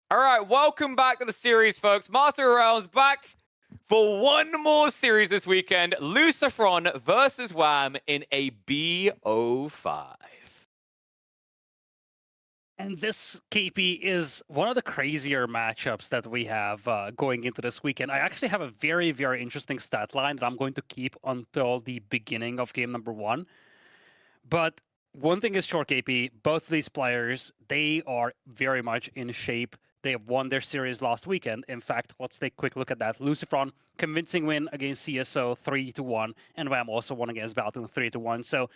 All right, welcome back to the series, folks. Master of Realms back for one more series this weekend. LucifroN versus Wham in a BO5. And this KP is one of the crazier matchups that we have going into this weekend. I actually have a very, very interesting stat line that I'm going to keep until the beginning of game number one. But one thing is sure, KP, both of these players, they are very much in shape. They have won their series last weekend. In fact, let's take a quick look at that. LucifroN, convincing win against CSO 3-1, and Wham also won against Baltoon 3-1. So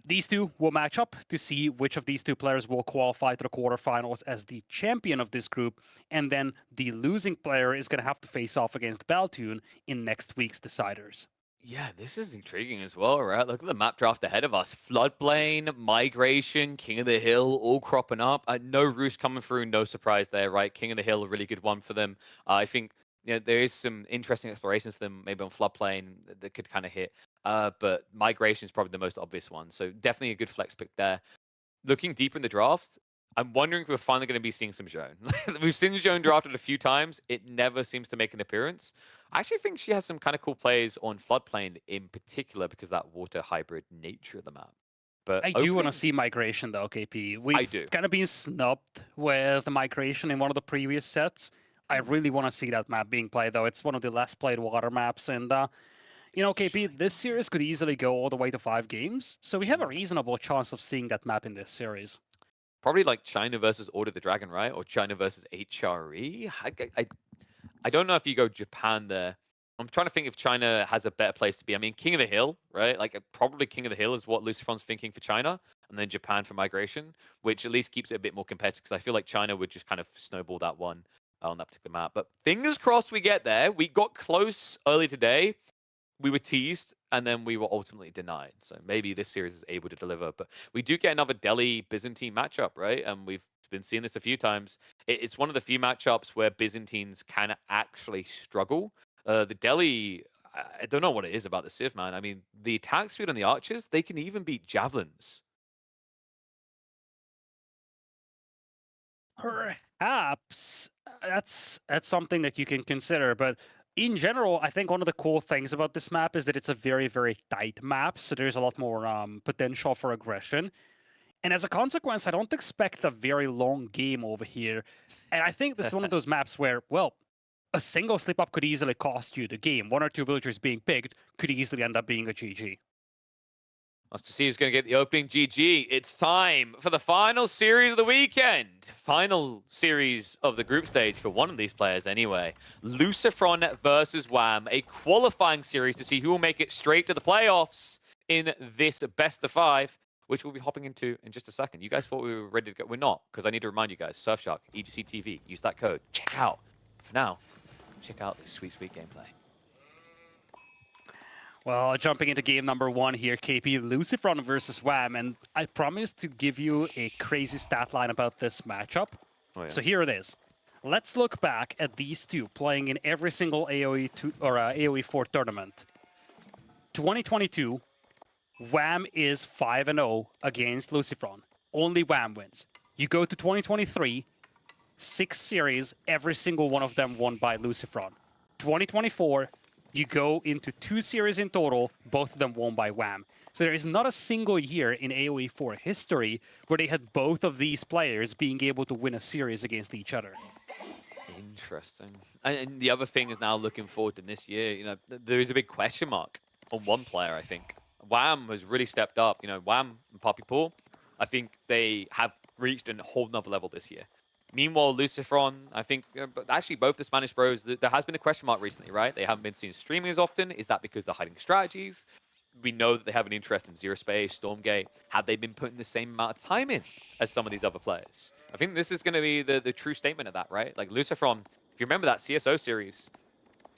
these two will match up to see which of these two players will qualify to the quarterfinals as the champion of this group. And then the losing player is going to have to face off against Baltoon in next week's deciders. Yeah, this is intriguing as well, right? Look at the map draft ahead of us. Floodplain, Migration, King of the Hill, all cropping up. No Roost coming through, no surprise there, right? King of the Hill, a really good one for them. I think there is some interesting exploration for them, maybe on Floodplain that could kind of hit. But Migration is probably the most obvious one. So definitely a good flex pick there. Looking deeper in the draft, I'm wondering if we're finally going to be seeing some Joan. We've seen Joan drafted a few times. It never seems to make an appearance. I actually think she has some kind of cool plays on Floodplain in particular because of that water hybrid nature of the map. But I do want to opening, see Migration though, KP. I We've do. kind of been snubbed with Migration in one of the previous sets. I really want to see that map being played though. It's one of the less played water maps, and KP, this series could easily go all the way to 5 games, so we have a reasonable chance of seeing that map in this series. Probably like China versus Order the Dragon, right? Or China versus HRE. I don't know if you go Japan there. I'm trying to think if China has a better place to be. I mean, King of the Hill, right? Like probably King of the Hill is what LucifroN's thinking for China, and then Japan for Migration, which at least keeps it a bit more competitive because I feel like China would just kind of snowball that one on that particular map. But fingers crossed we get there. We got close early today. We were teased and then we were ultimately denied. So maybe this series is able to deliver. But we do get another Delhi Byzantine matchup, right? And we've been seeing this a few times. It's one of the few matchups where Byzantines can actually struggle. The Delhi, I don't know what it is about the Civ, man. I mean, the attack speed on the archers, they can even beat javelins. Perhaps that's something that you can consider, but in general, I think one of the cool things about this map is that it's a very, very tight map, so there's a lot more potential for aggression. And as a consequence, I don't expect a very long game over here. And I think this is one of those maps where, well, a single slip up could easily cost you the game. One or two villagers being picked could easily end up being a GG. Let's see who's going to get the opening GG. It's time for the final series of the weekend. Final series of the group stage for one of these players anyway. LucifroN versus Wham, a qualifying series to see who will make it straight to the playoffs in this best of 5, which we'll be hopping into in just a second. You guys thought we were ready to go. We're not, because I need to remind you guys, Surfshark, EGC TV, use that code. Check out. For now, check out this sweet, sweet gameplay. Well, jumping into game number 1 here, KP, LucifroN versus Wham, and I promised to give you a crazy stat line about this matchup. Oh, yeah. So here it is. Let's look back at these two playing in every single AOE IV tournament. 2022, Wham is 5-0 against LucifroN. Only Wham wins. You go to 2023, 6 series, every single one of them won by LucifroN. 2024, you go into 2 series in total, both of them won by Wham. So there is not a single year in AOE IV history where they had both of these players being able to win a series against each other. Interesting. And the other thing is now looking forward to this year, there is a big question mark on one player, I think. Wham has really stepped up. Wham and Poppy Pool, I think they have reached a whole nother level this year. Meanwhile, LucifroN, I think, but actually both the Spanish bros, there has been a question mark recently, right? They haven't been seen streaming as often. Is that because they're hiding strategies? We know that they have an interest in Zero Space, Stormgate. Have they been putting the same amount of time in as some of these other players? I think this is going to be the true statement of that, right? Like LucifroN, if you remember that CSO series,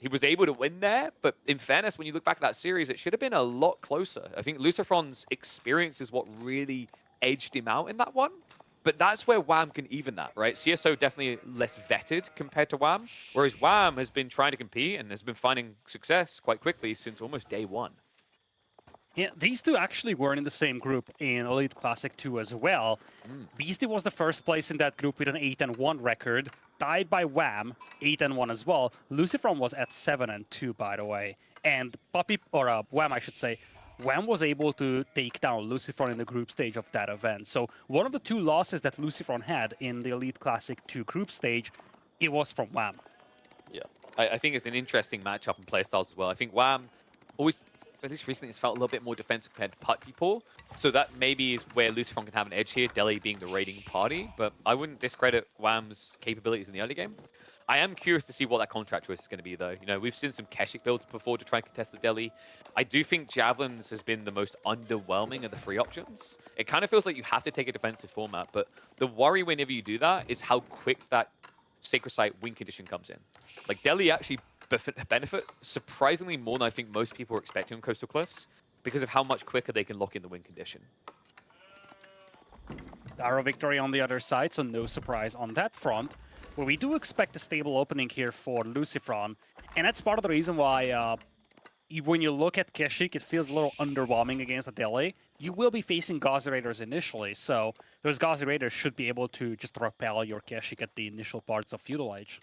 he was able to win there, but in fairness, when you look back at that series, it should have been a lot closer. I think LucifroN's experience is what really edged him out in that one. But that's where Wham can even that, right? CSO definitely less vetted compared to Wham, whereas Wham has been trying to compete and has been finding success quite quickly since almost day one. Yeah, these two actually weren't in the same group in Elite Classic 2 as well. Mm. Beastie was the first place in that group with an 8-1 record, tied by Wham, 8-1 as well. LucifroN was at 7-2, by the way. And Wham, I should say, Wham was able to take down LucifroN in the group stage of that event. So one of the two losses that LucifroN had in the Elite Classic 2 group stage, it was from Wham. Yeah, I think it's an interesting matchup in playstyles as well. I think Wham always, at least recently, has felt a little bit more defensive compared to Putt people. So that maybe is where LucifroN can have an edge here, Delhi being the raiding party. But I wouldn't discredit Wham's capabilities in the early game. I am curious to see what that contract choice is going to be, though. You know, we've seen some Keshik builds before to try and contest the Delhi. I do think Javelins has been the most underwhelming of the free options. It kind of feels like you have to take a defensive format, but the worry whenever you do that is how quick that Sacred Site win condition comes in. Like, Delhi actually benefit surprisingly more than I think most people are expecting on Coastal Cliffs because of how much quicker they can lock in the win condition. Arrow victory on the other side, so no surprise on that front. Well, we do expect a stable opening here for LucifroN, and that's part of the reason why when you look at Keshik, it feels a little underwhelming against the Delhi. You will be facing Gauzy Raiders initially, so those Gauzy Raiders should be able to just repel your Keshik at the initial parts of Feudal Age.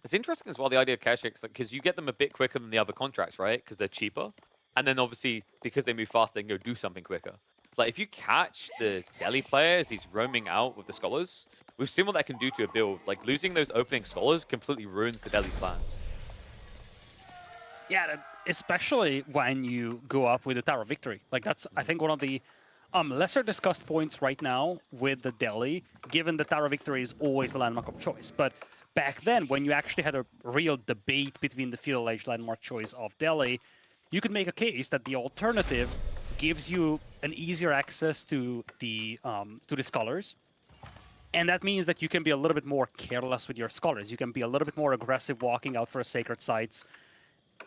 It's interesting as well, the idea of Keshiks, because you get them a bit quicker than the other contracts, right? Because they're cheaper. And then obviously, because they move fast, they can go do something quicker. It's like, if you catch the Delhi player as he's roaming out with the Scholars, we've seen what that can do to a build. Like, losing those opening Scholars completely ruins the Delhi's plans. Yeah, especially when you go up with the Tower of Victory. Like, that's, I think, one of the lesser discussed points right now with the Delhi, given the Tower of Victory is always the landmark of choice. But back then, when you actually had a real debate between the Feudal Age landmark choice of Delhi, you could make a case that the alternative gives you an easier access to the Scholars. And that means that you can be a little bit more careless with your Scholars. You can be a little bit more aggressive walking out for Sacred Sites.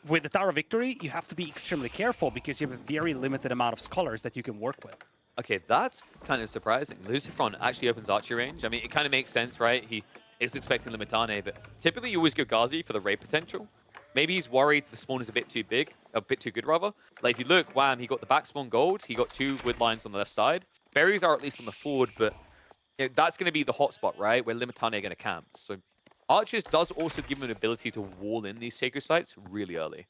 With the Tower of Victory, you have to be extremely careful because you have a very limited amount of Scholars that you can work with. Okay, that's kind of surprising. LucifroN actually opens archery range. I mean, it kind of makes sense, right? He is expecting Limitane, but typically you always go Ghazi for the raid potential. Maybe he's worried the spawn is a bit too big, a bit too good, rather. Like, if you look, Wham, he got the back spawn gold. He got 2 wood lines on the left side. Berries are at least on the forward, but you know, that's going to be the hotspot, right? Where Limitane are going to camp. So Archers does also give him an ability to wall in these sacred sites really early.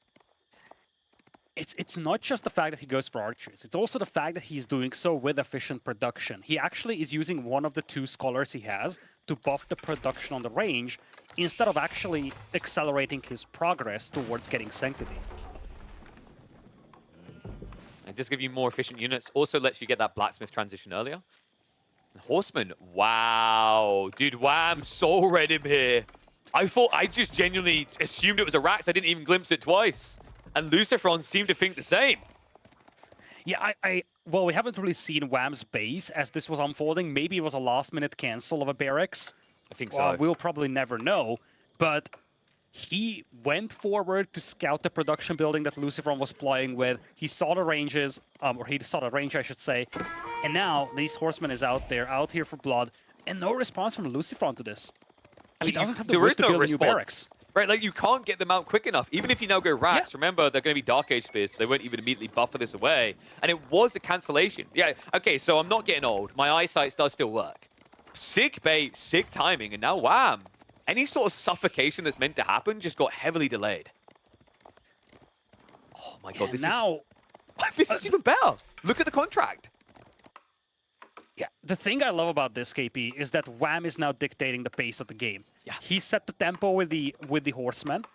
It's not just the fact that he goes for Archers. It's also the fact that he's doing so with efficient production. He actually is using one of the 2 Scholars he has to buff the production on the range instead of actually accelerating his progress towards getting Sanctity. And just give you more efficient units. Also lets you get that Blacksmith transition earlier. Horseman, wow. Dude, Wham so read him here. I just genuinely assumed it was a Rax. I didn't even glimpse it twice. And LucifroN seemed to think the same. Yeah, well, we haven't really seen Wham's base as this was unfolding. Maybe it was a last-minute cancel of a barracks. I think so. We'll probably never know. But he went forward to scout the production building that LucifroN was playing with. He saw the ranges, or he saw the range, I should say. And now, these horsemen is out there, out here for blood, and no response from LucifroN to this. He doesn't have the there wood is to no build a new response. barracks. Right, like, you can't get them out quick enough. Even if you now go Rax, Yeah. remember, they're going to be Dark Age Spears, so they won't even immediately buffer this away. And it was a cancellation. Yeah, okay, so I'm not getting old. My eyesight does still work. Sick bait, sick timing, and now Wham. Any sort of suffocation that's meant to happen just got heavily delayed. Oh my god, And now, this is even better. Look at the contract. yeah, the thing I love about this, KP, is that Wham is now dictating the pace of the game. Yeah. He set the tempo with the horsemen,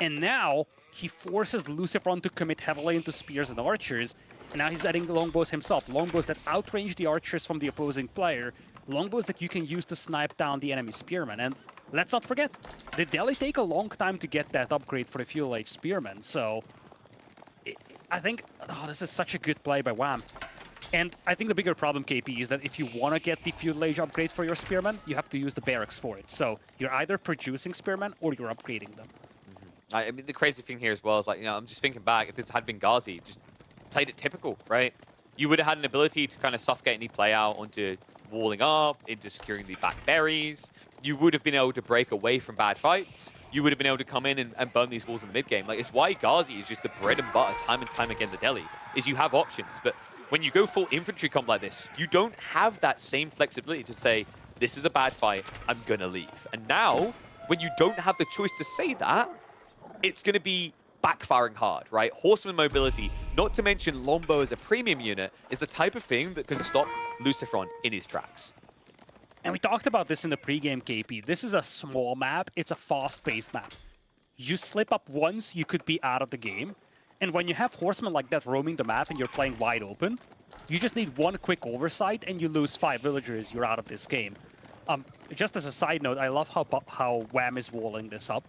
and now he forces LucifroN to commit heavily into spears and archers, and now he's adding the longbows himself. Longbows that outrange the archers from the opposing player, longbows that you can use to snipe down the enemy spearmen. And let's not forget, the Delhi take a long time to get that upgrade for the Feudal Age spearmen, so I think this is such a good play by Wham. And I think the bigger problem, KP, is that if you want to get the Feudal Age upgrade for your spearmen, you have to use the barracks for it. So you're either producing spearmen or you're upgrading them. I mean, the crazy thing here as well is, like, you know, I'm just thinking back, if this had been Ghazi, just played it typical, right? You would have had an ability to kind of suffocate any play out onto walling up, into securing the back berries. You would have been able to break away from bad fights. You would have been able to come in and burn these walls in the mid game. Like, it's why Ghazi is just the bread and butter time and time again to Delhi, is you have options. But when you go full infantry comp like this, you don't have that same flexibility to say, this is a bad fight, I'm gonna leave. And now, when you don't have the choice to say that, it's gonna be backfiring hard, right? Horseman mobility, not to mention Lombo as a premium unit, is the type of thing that can stop LucifroN in his tracks. And we talked about this in the pregame, KP. This is a small map. It's a fast-paced map. You slip up once, you could be out of the game. And when you have horsemen like that roaming the map and you're playing wide open, you just need one quick oversight and you lose 5 villagers, you're out of this game. Just as a side note, I love how Wham is walling this up.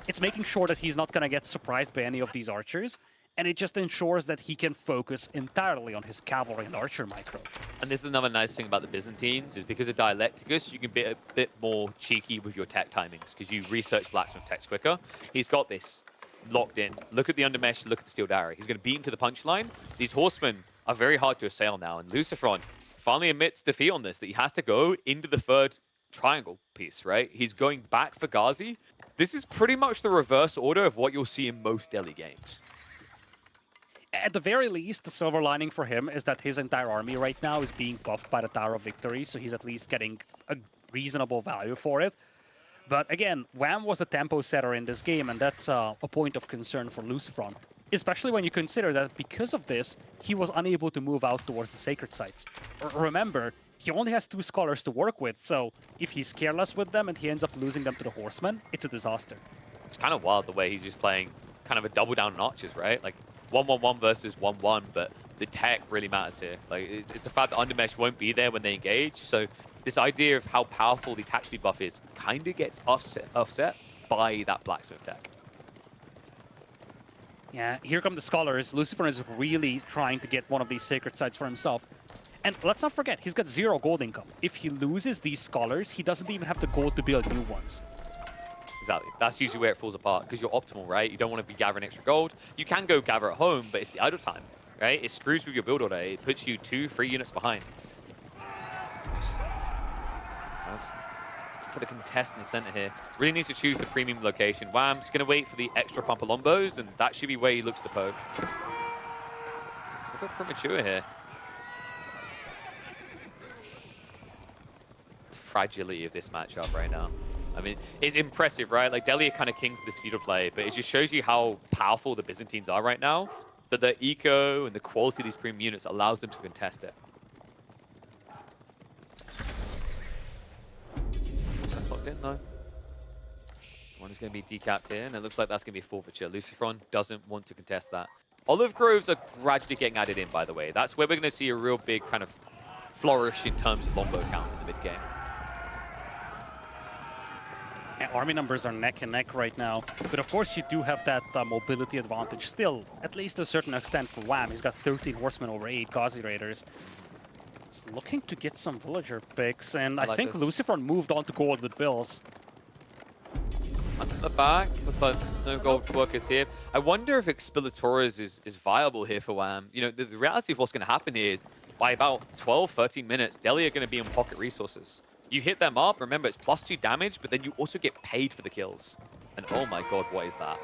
It's making sure that he's not going to get surprised by any of these archers, and it just ensures that he can focus entirely on his cavalry and archer micro. And this is another nice thing about the Byzantines, is because of Dialecticus, you can be a bit more cheeky with your tech timings, because you research blacksmith techs quicker. He's got this locked in. Look at the undermesh, look at the steel dagger. He's going to beat into the punchline. These horsemen are very hard to assail now, and LucifroN finally admits defeat on this, that he has to go into the third triangle piece, right? He's going back for Ghazi. This is pretty much the reverse order of what you'll see in most Delhi games. At the very least, the silver lining for him is that his entire army right now is being buffed by the Tower of Victory, so he's at least getting a reasonable value for it. But again, Wham was the tempo setter in this game, and that's a point of concern for LucifroN. Especially when you consider that because of this, he was unable to move out towards the sacred sites. Remember, he only has 2 scholars to work with, so if he's careless with them and he ends up losing them to the horsemen, it's a disaster. It's kind of wild the way he's just playing kind of a double down on archers, right? Like 1-1-1 versus 1-1, but the tech really matters here. Like, it's the fact that undermesh won't be there when they engage, so this idea of how powerful the attack speed buff is kind of gets offset by that blacksmith tech. Yeah, here come the scholars. LucifroN is really trying to get one of these sacred sites for himself. And let's not forget, he's got 0 gold income. If he loses these scholars, he doesn't even have the gold to build new ones. Exactly. That's usually where it falls apart, because you're optimal, right? You don't want to be gathering extra gold. You can go gather at home, but it's the idle time, right? It screws with your build order. It puts you 2-3 units behind. For the contest in the center here. Really needs to choose the premium location. Wham's going to wait for the extra pump of Lombos, and that should be where he looks to poke. A bit premature here. The fragility of this matchup right now. I mean, it's impressive, right? Like, Delhi are kind of kings of this feudal play, but it just shows you how powerful the Byzantines are right now, that the eco and the quality of these premium units allows them to contest it. Locked in though. One is going to be decapped here, and it looks like that's going to be a forfeiture. LucifroN doesn't want to contest that. Olive groves are gradually getting added in, by the way. That's where we're going to see a real big kind of flourish in terms of longbow count in the mid game. And army numbers are neck and neck right now, but of course you do have that mobility advantage still, at least to a certain extent for Wham. He's got 13 horsemen over 8 Ghazi Raiders. He's looking to get some villager picks, and I like think LucifroN moved on to gold with Vills. At the back, looks like no gold workers here. I wonder if Expilatores is viable here for Wham. You know, the reality of what's going to happen here is by about 12, 13 minutes, Delhi are going to be on pocket resources. You hit them up, remember it's +2 damage, but then you also get paid for the kills. And oh my god, what is that?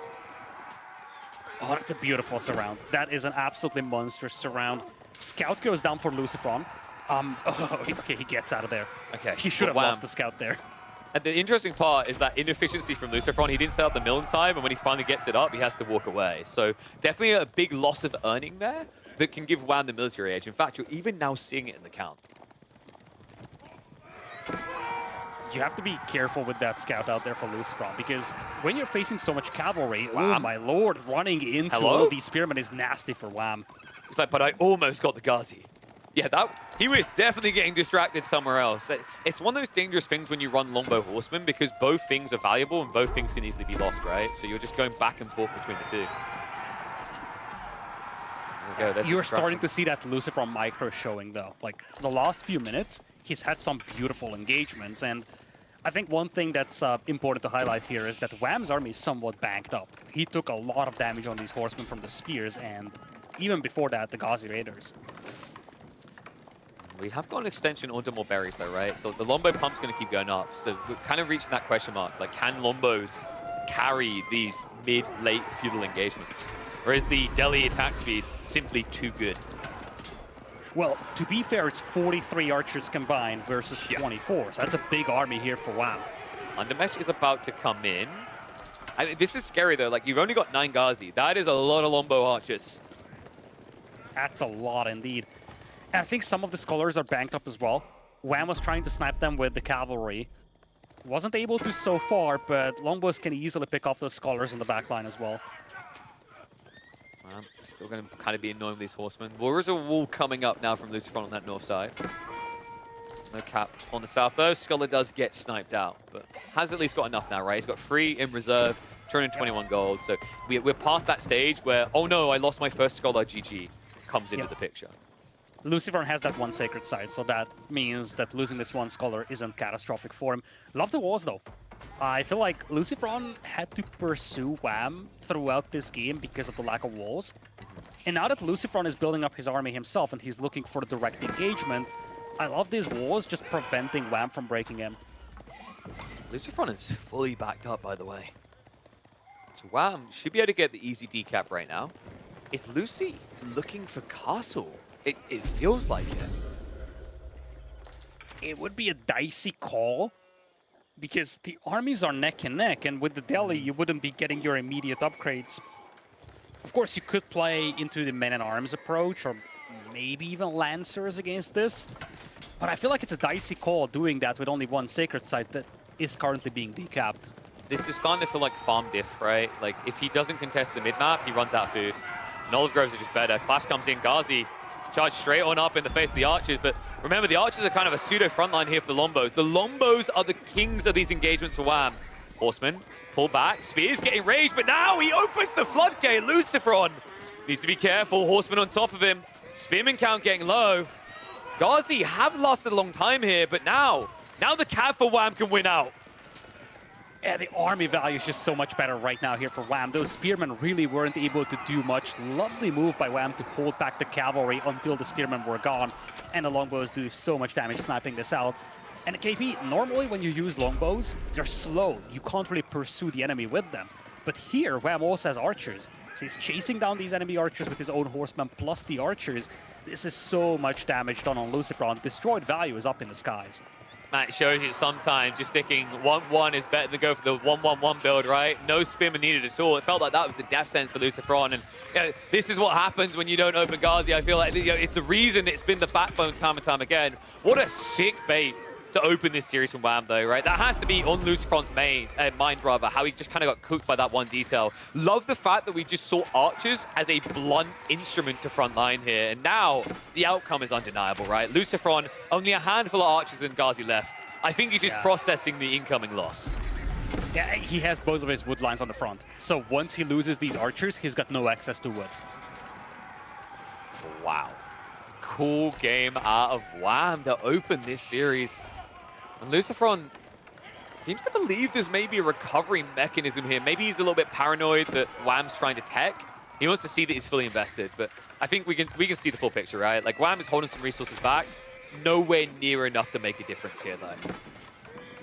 Oh, that's a beautiful surround. That is an absolutely monstrous surround. Scout goes down for LucifroN. Okay, he gets out of there. Okay. He should have lost the scout there. And the interesting part is that inefficiency from LucifroN. He didn't set up the mill in time, and when he finally gets it up, he has to walk away. So definitely a big loss of earning there that can give Wham the military edge. In fact, you're even now seeing it in the count. You have to be careful with that scout out there for LucifroN, because when you're facing so much cavalry, oh my lord, running into all these spearmen is nasty for Wham. It's like, but I almost got the Ghazi. Yeah, he was definitely getting distracted somewhere else. It's one of those dangerous things when you run longbow horsemen, because both things are valuable and both things can easily be lost, right? So you're just going back and forth between the two. There we go. You're starting to see that LucifroN micro showing, though. Like, the last few minutes, he's had some beautiful engagements, and I think one thing that's important to highlight here is that Wham's army is somewhat banked up. He took a lot of damage on these horsemen from the spears, and even before that, the Ghazi Raiders. We have got an extension onto more berries though, right? So the Lombo pump's going to keep going up. So we're kind of reaching that question mark. Like, can Lombos carry these mid-late feudal engagements? Or is the Delhi attack speed simply too good? Well, to be fair, it's 43 archers combined versus 24. So that's a big army here for WAM. Undermesh is about to come in. This is scary though. Like, you've only got 9 Ghazi. That is a lot of Lombo archers. That's a lot indeed. And I think some of the scholars are banked up as well. WAM was trying to snipe them with the cavalry. Wasn't able to so far, but Longbows can easily pick off those scholars in the backline as well. Still going to kind of be annoying with these horsemen. There is a wall coming up now from LucifroN on that north side. No cap on the south though. Scholar does get sniped out, but has at least got enough now, right? He's got 3 in reserve, 221 gold. So we're past that stage where, oh no, I lost my first Scholar, GG, comes into the picture. LucifroN has that one sacred site, so that means that losing this one scholar isn't catastrophic for him. Love the walls though. I feel like LucifroN had to pursue WAM throughout this game because of the lack of walls. And now that LucifroN is building up his army himself and he's looking for the direct engagement, I love these walls just preventing WAM from breaking him. LucifroN is fully backed up, by the way. So WAM should be able to get the easy decap right now. Is Lucy looking for castle? It feels like it. It would be a dicey call because the armies are neck and neck, and with the Delhi, you wouldn't be getting your immediate upgrades. Of course, you could play into the men-at-arms approach, or maybe even Lancers against this, but I feel like it's a dicey call doing that with only one sacred site that is currently being decapped. This is starting to feel like farm diff, right? Like, if he doesn't contest the mid-map, he runs out of food. And Olive Groves are just better. Clash comes in, Ghazi charge straight on up in the face of the archers, but remember, the archers are kind of a pseudo frontline here for the Lombos. The Lombos are the kings of these engagements for WAM. Horseman, pull back, Spears getting raged, but now he opens the floodgate. LucifroN needs to be careful. Horseman on top of him. Spearman count getting low. Ghazi have lasted a long time here, but now the cav for WAM can win out. Yeah, the army value is just so much better right now here for WAM. Those spearmen really weren't able to do much. Lovely move by WAM to hold back the cavalry until the spearmen were gone. And the longbows do so much damage sniping this out. And KP, normally when you use longbows, they're slow. You can't really pursue the enemy with them. But here, WAM also has archers. So he's chasing down these enemy archers with his own horsemen plus the archers. This is so much damage done on LucifroN. Destroyed value is up in the skies. It shows you sometimes just sticking 1-1 is better than go for the 1-1-1 build, right? No spearman needed at all. It felt like that was the death sentence for LucifroN, and this is what happens when you don't open Ghazi. I feel like it's the reason it's been the backbone time and time again. What a sick bait to open this series from WAM, though, right? That has to be on LucifroN's mind, rather, how he just kind of got cooked by that one detail. Love the fact that we just saw archers as a blunt instrument to front line here, and now the outcome is undeniable, right? LucifroN, only a handful of archers and Ghazi left. I think he's just processing the incoming loss. Yeah, he has both of his wood lines on the front. So once he loses these archers, he's got no access to wood. Wow. Cool game out of WAM to open this series. And LucifroN seems to believe there's maybe a recovery mechanism here. Maybe he's a little bit paranoid that WAM's trying to tech. He wants to see that he's fully invested, but I think we can see the full picture, right? Like, WAM is holding some resources back. Nowhere near enough to make a difference here, though.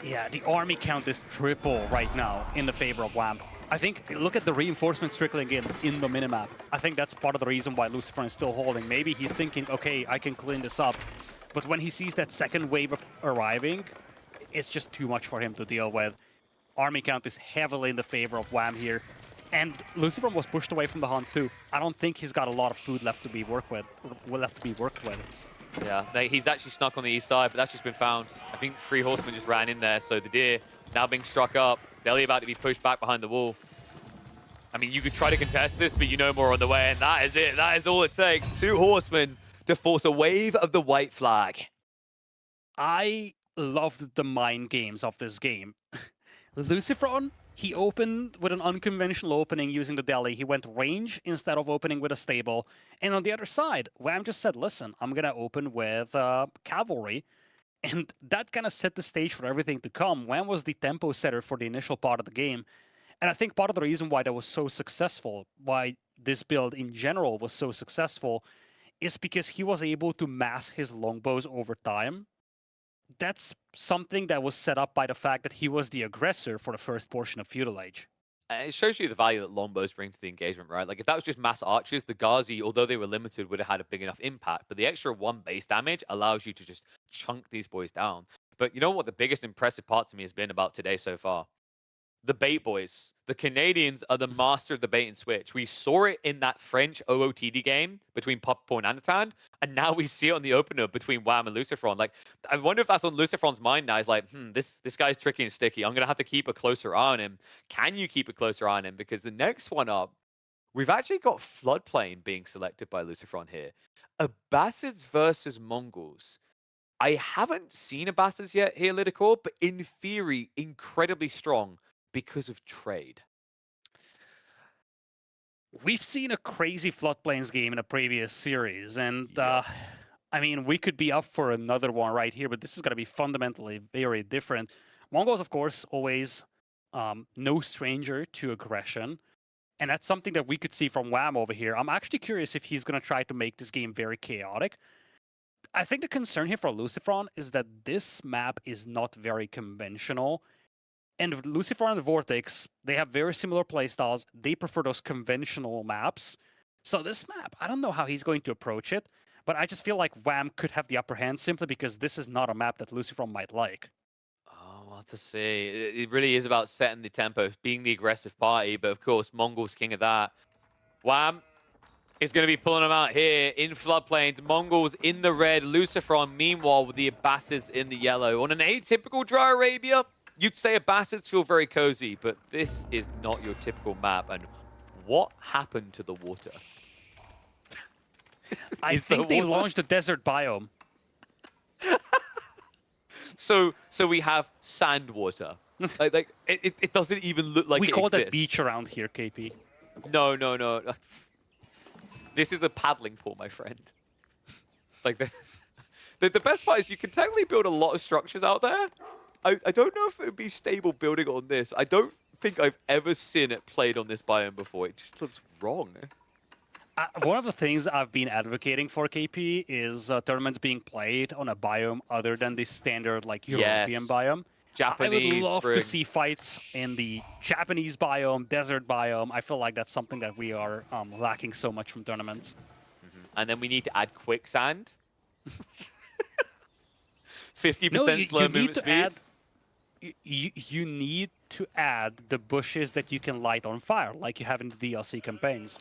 Yeah, the army count is triple right now in the favor of WAM. I think, look at the reinforcements trickling in the minimap. I think that's part of the reason why LucifroN is still holding. Maybe he's thinking, okay, I can clean this up. But when he sees that second wave arriving, it's just too much for him to deal with. Army count is heavily in the favor of WAM here. And LucifroN was pushed away from the hunt too. I don't think he's got a lot of food left to be worked with. Yeah, he's actually snuck on the east side, but that's just been found. I think 3 horsemen just ran in there, so the deer now being struck up. Delhi about to be pushed back behind the wall. I mean, you could try to contest this, but you know more on the way, and that is it. That is all it takes. 2 horsemen to force a wave of the white flag. I loved the mind games of this game. LucifroN, he opened with an unconventional opening using the Delhi. He went range instead of opening with a stable. And on the other side, WAM just said, listen, I'm going to open with cavalry. And that kind of set the stage for everything to come. WAM was the tempo setter for the initial part of the game. And I think part of the reason why that was so successful, why this build in general was so successful, is because he was able to mass his longbows over time. That's something that was set up by the fact that he was the aggressor for the first portion of Feudal Age. It shows you the value that longbows bring to the engagement, right? Like, if that was just mass archers, the Ghazi, although they were limited, would have had a big enough impact. But the extra 1 base damage allows you to just chunk these boys down. But you know what the biggest impressive part to me has been about today so far? The bait boys. The Canadians are the master of the bait and switch. We saw it in that French OOTD game between Papapo and Anatan, and now we see it on the opener between Wham and LucifroN. Like, I wonder if that's on LucifroN's mind now. He's like, this guy's tricky and sticky. I'm gonna have to keep a closer eye on him. Can you keep a closer eye on him? Because the next one up, we've actually got Floodplain being selected by LucifroN here. Abbasids versus Mongols. I haven't seen Abbasids yet here, Lidicor, but in theory, incredibly strong because of trade. We've seen a crazy Floodplains game in a previous series, and Yep. I mean, we could be up for another one right here, but this is going to be fundamentally very different. Mongols, of course, always no stranger to aggression, and that's something that we could see from Wham over here. I'm actually curious if he's going to try to make this game very chaotic. I think the concern here for LucifroN is that this map is not very conventional. And LucifroN and Vortex, they have very similar playstyles. They prefer those conventional maps. So this map, I don't know how he's going to approach it, but I just feel like Wham could have the upper hand simply because this is not a map that LucifroN might like. Oh, what to say. It really is about setting the tempo, being the aggressive party, but of course, Mongols king of that. Wham is going to be pulling them out here in floodplains. Mongols in the red, LucifroN, meanwhile, with the Abbasids in the yellow. On an atypical Dry Arabia, you'd say Abbasids feel very cozy, but this is not your typical map. And what happened to the water? I think they launched the desert biome. So we have sand water. like it doesn't even look like we it call exists. that beach around here, KP. No. This is a paddling pool, my friend. Like the best part is you can technically build a lot of structures out there. I don't know if it would be stable building on this. I don't think I've ever seen it played on this biome before. It just looks wrong. One of the things I've been advocating for, KP, is tournaments being played on a biome other than the standard like European biome. Japanese. I would love spring. to see fights in the Japanese biome, desert biome. I feel like that's something that we are lacking so much from tournaments. And then we need to add quicksand. 50% No, slow you movement need to speed. add. You need to add the bushes that you can light on fire, like you have in the DLC campaigns.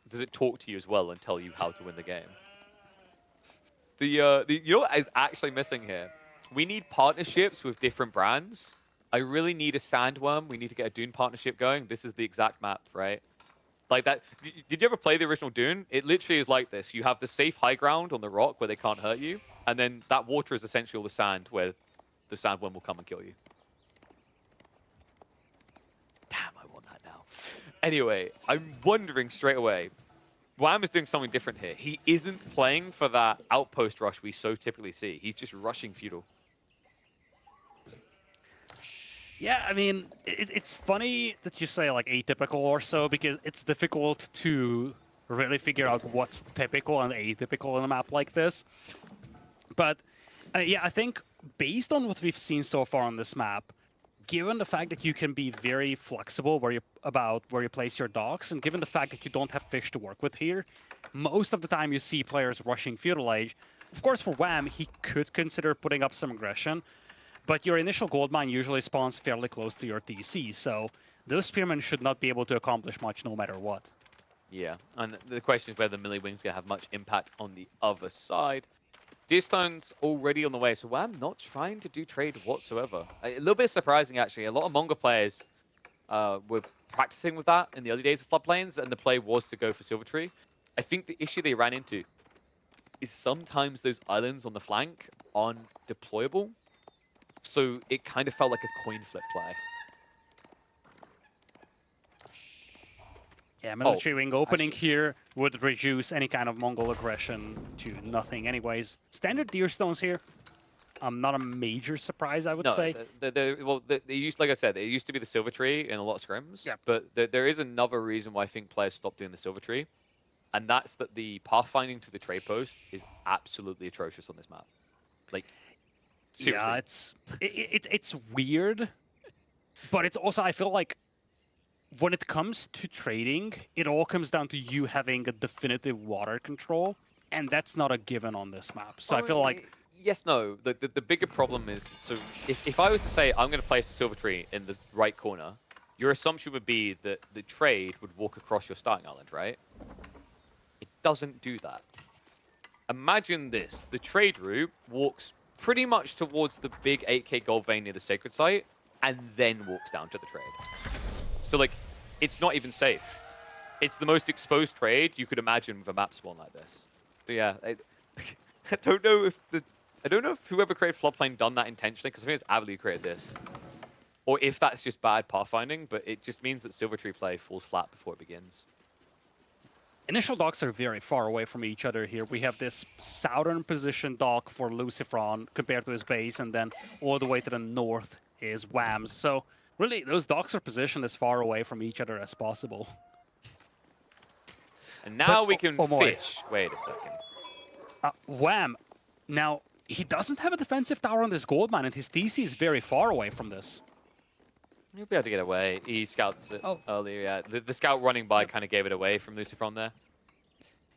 Does it talk to you as well and tell you how to win the game? You know what is actually missing here? We need partnerships with different brands. I really need a Sandworm. We need to get a Dune partnership going. This is the exact map, right? Like that. Did you ever play the original Dune? It literally is like this. You have the safe high ground on the rock where they can't hurt you. And then that water is essentially all the sand where the Sandworm will come and kill you. Damn, I want that now. Anyway, I'm wondering straight away, Wham is doing something different here. He isn't playing for that outpost rush we so typically see. He's just rushing feudal. Yeah, I mean, it's funny that you say like atypical or so, because it's difficult to really figure out what's typical and atypical in a map like this. But yeah, I think based on what we've seen so far on this map, given the fact that you can be very flexible where you place your docks, and given the fact that you don't have fish to work with here, most of the time you see players rushing Feudal Age. Of course, for Wham, he could consider putting up some aggression, but your initial gold mine usually spawns fairly close to your TC, so those spearmen should not be able to accomplish much no matter what. Yeah, and the question is whether Melee Wing's going to have much impact on the other side. Deerstone's already on the way, so Wham not trying to do trade whatsoever. A little bit surprising, actually. A lot of Mongol players were practicing with that in the early days of Floodplains, and the play was to go for Silvertree. I think the issue they ran into is sometimes those islands on the flank aren't deployable, so it kind of felt like a coin flip play. Yeah, Military Wing opening here would reduce any kind of Mongol aggression to nothing anyways. Standard Deerstones here, not a major surprise, I would say. Well, they used, like I said, it used to be the Silvertree in a lot of scrims, yeah. but there is another reason why I think players stopped doing the Silvertree, and that's that the pathfinding to the trade post is absolutely atrocious on this map. Like, seriously. Yeah, it's weird, but it's also, I feel like when it comes to trading, it all comes down to you having a definitive water control, and that's not a given on this map. So I feel like yes, no. The bigger problem is, so if I was to say I'm going to place a silver tree in the right corner, your assumption would be that the trade would walk across your starting island, right? It doesn't do that. Imagine this. The trade route walks pretty much towards the big 8k gold vein near the sacred site, and then walks down to the trade. So, like, it's not even safe. It's the most exposed trade you could imagine with a map spawn like this. So yeah, I don't know if whoever created Floodplain done that intentionally, because I think it's Avalon who created this. Or if that's just bad pathfinding, but it just means that Silver Tree play falls flat before it begins. initial docks are very far away from each other here. We have this southern position dock for LucifroN compared to his base, and then all the way to the north is Wham's. So really, those docks are positioned as far away from each other as possible. And now But, we can oh boy. fish. Wait a second. Wham! Now, he doesn't have a defensive tower on this gold mine, and his TC is very far away from this. He'll be able to get away. He scouts it earlier. Yeah, the scout running by kind of gave it away from LucifroN there.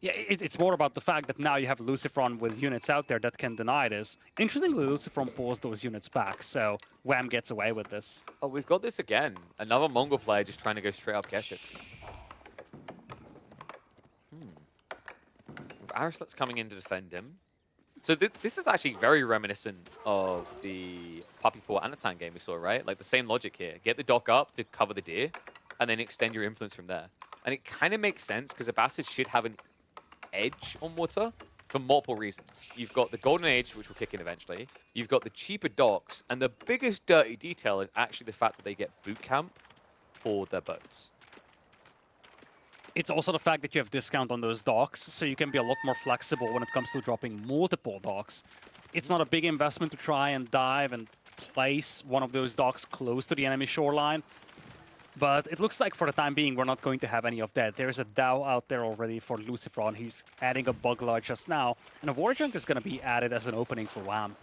Yeah, it's more about the fact that now you have LucifroN with units out there that can deny this. Interestingly, LucifroN pulls those units back, so Wham gets away with this. Oh, we've got this again. Another Mongol player just trying to go straight up Keshiks. With Arislet's coming in to defend him. So this is actually very reminiscent of the Puppy Paw Anatan game we saw, right? Like the same logic here. Get the dock up to cover the deer, and then extend your influence from there. And it kind of makes sense, because Abbasid should have an edge on water for multiple reasons. You've got the Golden Age, which will kick in eventually. You've got the cheaper docks, and the biggest dirty detail is actually the fact that they get boot camp for their boats. It's also the fact that you have discount on those docks, so you can be a lot more flexible when it comes to dropping multiple docks. It's not a big investment to try and dive and place one of those docks close to the enemy shoreline. But it looks like for the time being, we're not going to have any of that. There's a Dow out there already for LucifroN. He's adding a Bugler just now. And a Warjunk is going to be added as an opening for Wham.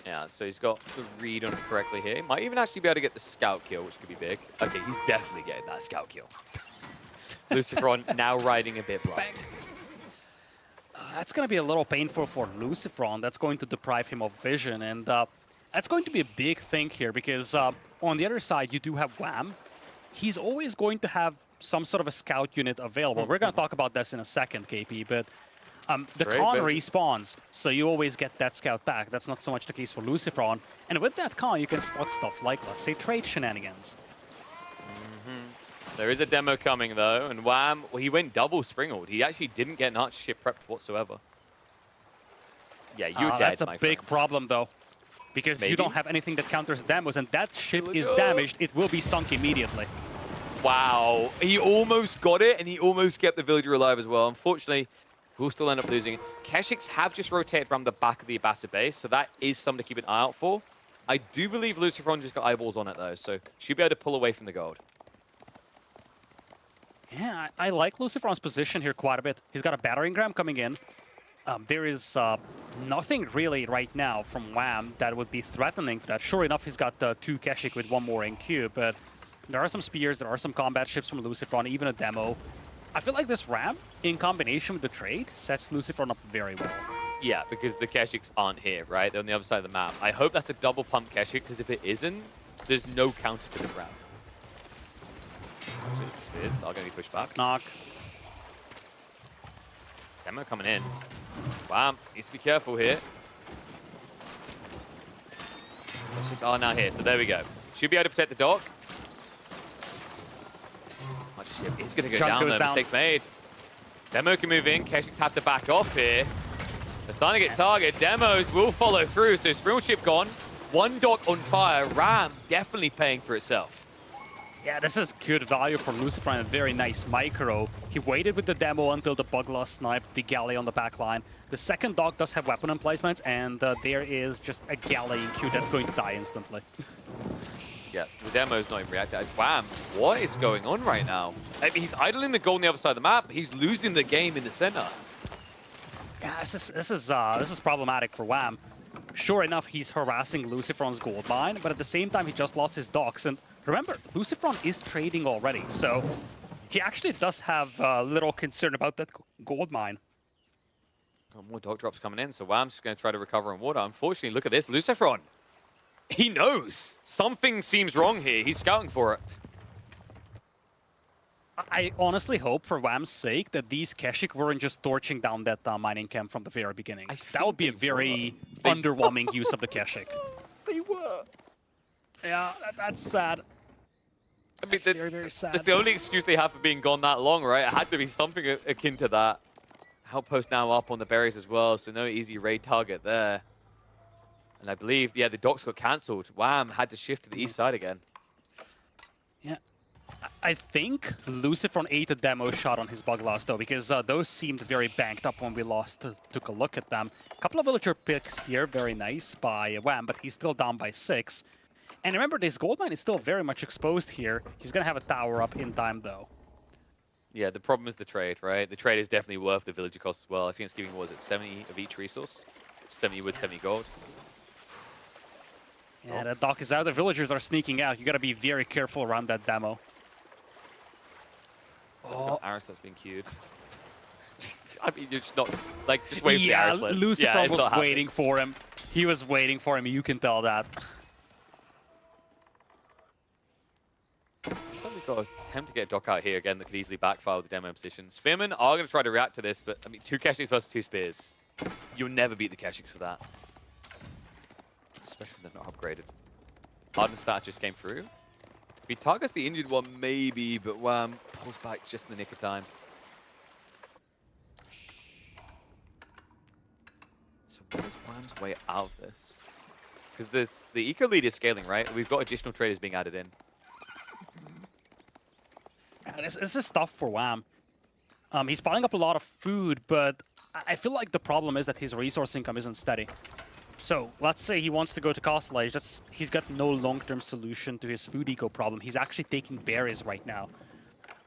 Yeah, so he's got the read on it correctly here. Might even actually be able to get the scout kill, which could be big. Okay, he's definitely getting that scout kill. LucifroN now riding a bit blind. That's going to be a little painful for LucifroN. That's going to deprive him of vision. And that's going to be a big thing here because on the other side, you do have Wham. He's always going to have some sort of a scout unit available. We're going to talk about this in a second, KP, but the con respawns, so you always get that scout back. That's not so much the case for LucifroN. And with that con, you can spot stuff like, let's say, trade shenanigans. There is a demo coming, though, and Wham, well, he went double springled. He actually didn't get an archer ship prepped whatsoever. Yeah, you're dead, That's a my big friend. problem, though, because Maybe? you don't have anything that counters demos, and that ship is damaged. It will be sunk immediately. Wow, he almost got it, and he almost kept the villager alive as well. Unfortunately, we'll still end up losing. Keshiks have just rotated around the back of the Abbasid base, so that is something to keep an eye out for. I do believe LucifroN just got eyeballs on it, though, so should be able to pull away from the gold. Yeah, I like LucifroN's position here quite a bit. He's got a battering ram coming in. There is nothing really right now from Wham that would be threatening to that. Sure enough, he's got 2 Keshik with 1 more in queue, but there are some spears, there are some combat ships from LucifroN, even a demo. I feel like this ram, in combination with the trade, sets LucifroN up very well. Yeah, because the Keshiks aren't here, right? They're on the other side of the map. I hope that's a double pump Keshik, because if it isn't, there's no counter to this round. Actually, spears are going to be pushed back. Knock. Demo coming in. Wow, needs to be careful here. Keshiks are now here, so there we go. Should be able to protect the dock. It's going to go down, though. Mistakes made. Demo can move in. Keshiks have to back off here. They're starting to get targeted. Demos will follow through. So Springle ship gone. 1 dock on fire. Ram definitely paying for itself. Yeah, this is good value for LucifroN, a very nice micro. He waited with the demo until the Bugler sniped the galley on the back line. The second dock does have weapon emplacements, and there is just a galley in queue that's going to die instantly. Yeah, the demo's not even reacting. Wham! What is going on right now? I mean, he's idling the gold on the other side of the map. He's losing the game in the center. Yeah, this is problematic for Wham. Sure enough, he's harassing LucifroN's gold mine, but at the same time, he just lost his docks. And remember, LucifroN is trading already, so he actually does have little concern about that gold mine. Got more dock drops coming in, so Wham's just going to try to recover in water. Unfortunately, look at this, LucifroN. He knows something seems wrong here. He's scouting for it. I honestly hope, for Wham's sake, that these Keshik weren't just torching down that mining camp from the very beginning. That would be a very underwhelming use of the Keshik. They were. Yeah, that's sad. I mean, Very, very sad. It's the only excuse they have for being gone that long, right? It had to be something akin to that. Outpost now up on the berries as well, so no easy raid target there. And I believe, yeah, the docks got cancelled. Wham had to shift to the east side again. Yeah. I think LucifroN ate a demo shot on his Buglass, though, because those seemed very banked up when we took a look at them. A couple of villager picks here, very nice by Wham, but he's still down by 6. And remember, this gold mine is still very much exposed here. He's going to have a tower up in time, though. Yeah, the problem is the trade, right? The trade is definitely worth the villager cost as well. I think it's giving, what was it, 70 of each resource? 70 wood, 70 gold. Yeah, that dock is out. The villagers are sneaking out. You got to be very careful around that demo. So harass that's being queued. I mean, you're just not, like, just wait for the harass list. LucifroN was waiting for him. He was waiting for him. You can tell that. So we've got to attempt to get a dock out here again that could easily backfire with the demo position. Spearmen are going to try to react to this, but I mean, 2 Keshiks versus 2 spears. You'll never beat the Keshiks for that. Especially when they're not upgraded. Hardness stat just came through. He targets the injured one, maybe, but Wham pulls back just in the nick of time. So what is Wham's way out of this? Because the eco lead is scaling, right? We've got additional traders being added in. This is tough for Wham. He's piling up a lot of food, but I feel like the problem is that his resource income isn't steady. So let's say he wants to go to Castle Age. He's got no long-term solution to his food eco problem. He's actually taking berries right now.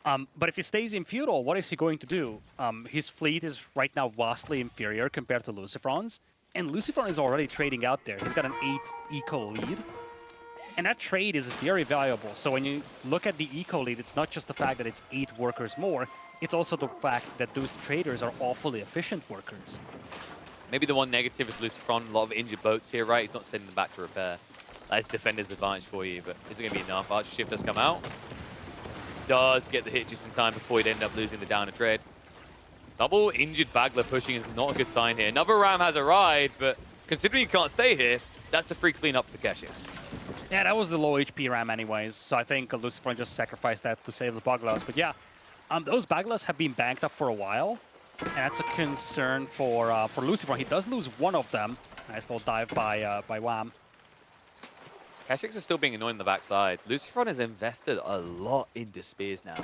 But if he stays in Feudal, what is he going to do? His fleet is right now vastly inferior compared to LucifroN's. And LucifroN is already trading out there. He's got an 8 eco lead. And that trade is very valuable. So when you look at the eco lead, it's not just the fact that it's 8 workers more. It's also the fact that those traders are awfully efficient workers. Maybe the one negative is LucifroN. A lot of injured boats here, right? He's not sending them back to repair. That's defender's advantage for you, but is it going to be enough? Archer shift does come out. Does get the hit just in time before he'd end up losing the downer trade. Double injured Bagler pushing is not a good sign here. Another Ram has arrived, but considering you can't stay here, that's a free cleanup for the Keshiks. Yeah, that was the low HP Ram anyways, so I think LucifroN just sacrificed that to save the Baglas. But yeah, those Baglas have been banked up for a while, and that's a concern for LucifroN. He does lose one of them. Nice little dive by Wham. Keshiks are still being annoying on the backside. LucifroN has invested a lot into spears now.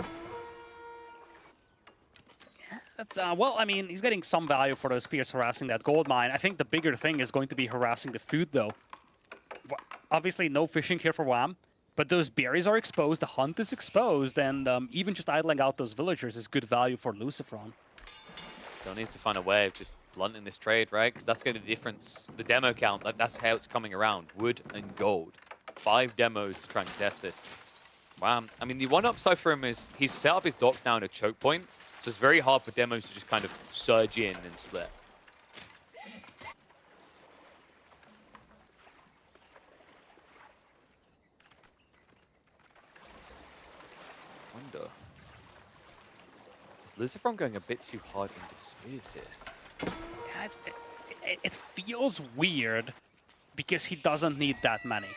That's, well, I mean, he's getting some value for those spears harassing that gold mine. I think the bigger thing is going to be harassing the food, though. Obviously, no fishing here for Wham, but those berries are exposed, the hunt is exposed, and even just idling out those villagers is good value for LucifroN. Still needs to find a way of just blunting this trade, right? Because that's going to be the difference. The demo count, like, that's how it's coming around. Wood and gold. 5 demos to try and test this. Wham. I mean, the one upside for him is he's set up his docks now in a choke point, so it's very hard for demos to just kind of surge in and split. Wonder. Is LucifroN going a bit too hard into spears here? Yeah, it feels weird because he doesn't need that many.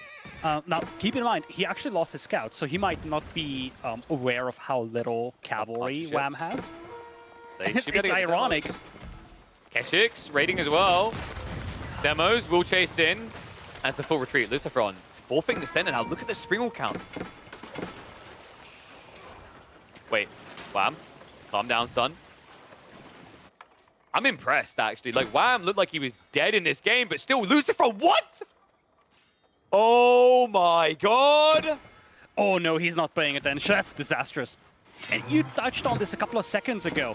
Now, keep in mind, he actually lost his scout, so he might not be aware of how little cavalry Wham has. It's ironic. Keshiks raiding as well. Demos will chase in. That's a full retreat. LucifroN forfeiting the center now. Look at the spring count. Wait, Wham, calm down, son. I'm impressed, actually. Like, Wham looked like he was dead in this game, but still, LucifroN, what? Oh my god! Oh no, he's not paying attention. That's disastrous. And you touched on this a couple of seconds ago.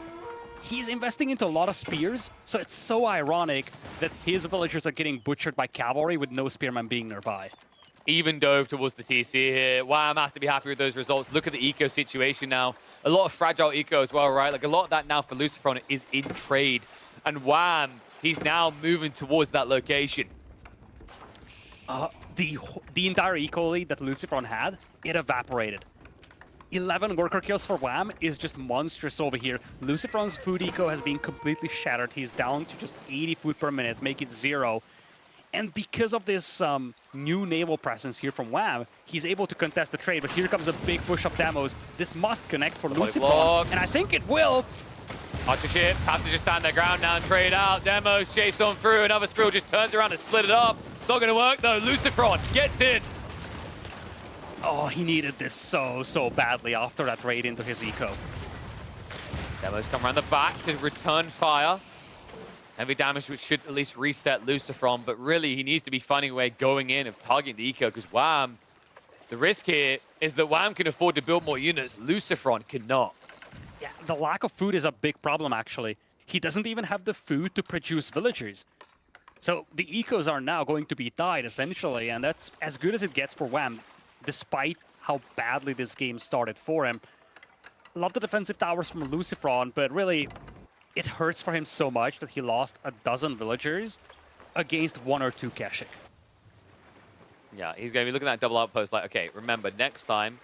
He's investing into a lot of spears, so it's so ironic that his villagers are getting butchered by cavalry with no spearmen being nearby. Even dove towards the TC here. Wham has to be happy with those results. Look at the eco situation now. A lot of fragile eco as well, right? Like a lot of that now for LucifroN is in trade. And Wham, he's now moving towards that location. The entire eco lead that LucifroN had, it evaporated. 11 worker kills for Wham is just monstrous over here. LucifroN's food eco has been completely shattered. He's down to just 80 food per minute, make it 0. And because of this new naval presence here from Wham, he's able to contest the trade. But here comes a big push of demos. This must connect for LucifroN, and I think it will. Archer ships have to just stand their ground now and trade out. Demos chase on through. Another Spril just turns around and split it up. Not going to work though. LucifroN gets in. Oh, he needed this so badly after that raid into his eco. Demos come around the back to return fire. Heavy damage, which should at least reset LucifroN, but really he needs to be finding a way going in of targeting the eco, because Wham, the risk here is that Wham can afford to build more units. LucifroN cannot. Yeah, the lack of food is a big problem, actually. He doesn't even have the food to produce villagers. So the ecos are now going to be died, essentially, and that's as good as it gets for Wham, despite how badly this game started for him. Love the defensive towers from LucifroN, but really, it hurts for him so much that he lost a dozen villagers against 1 or 2 Keshik. Yeah, he's going to be looking at that double outpost like, okay, remember, next time,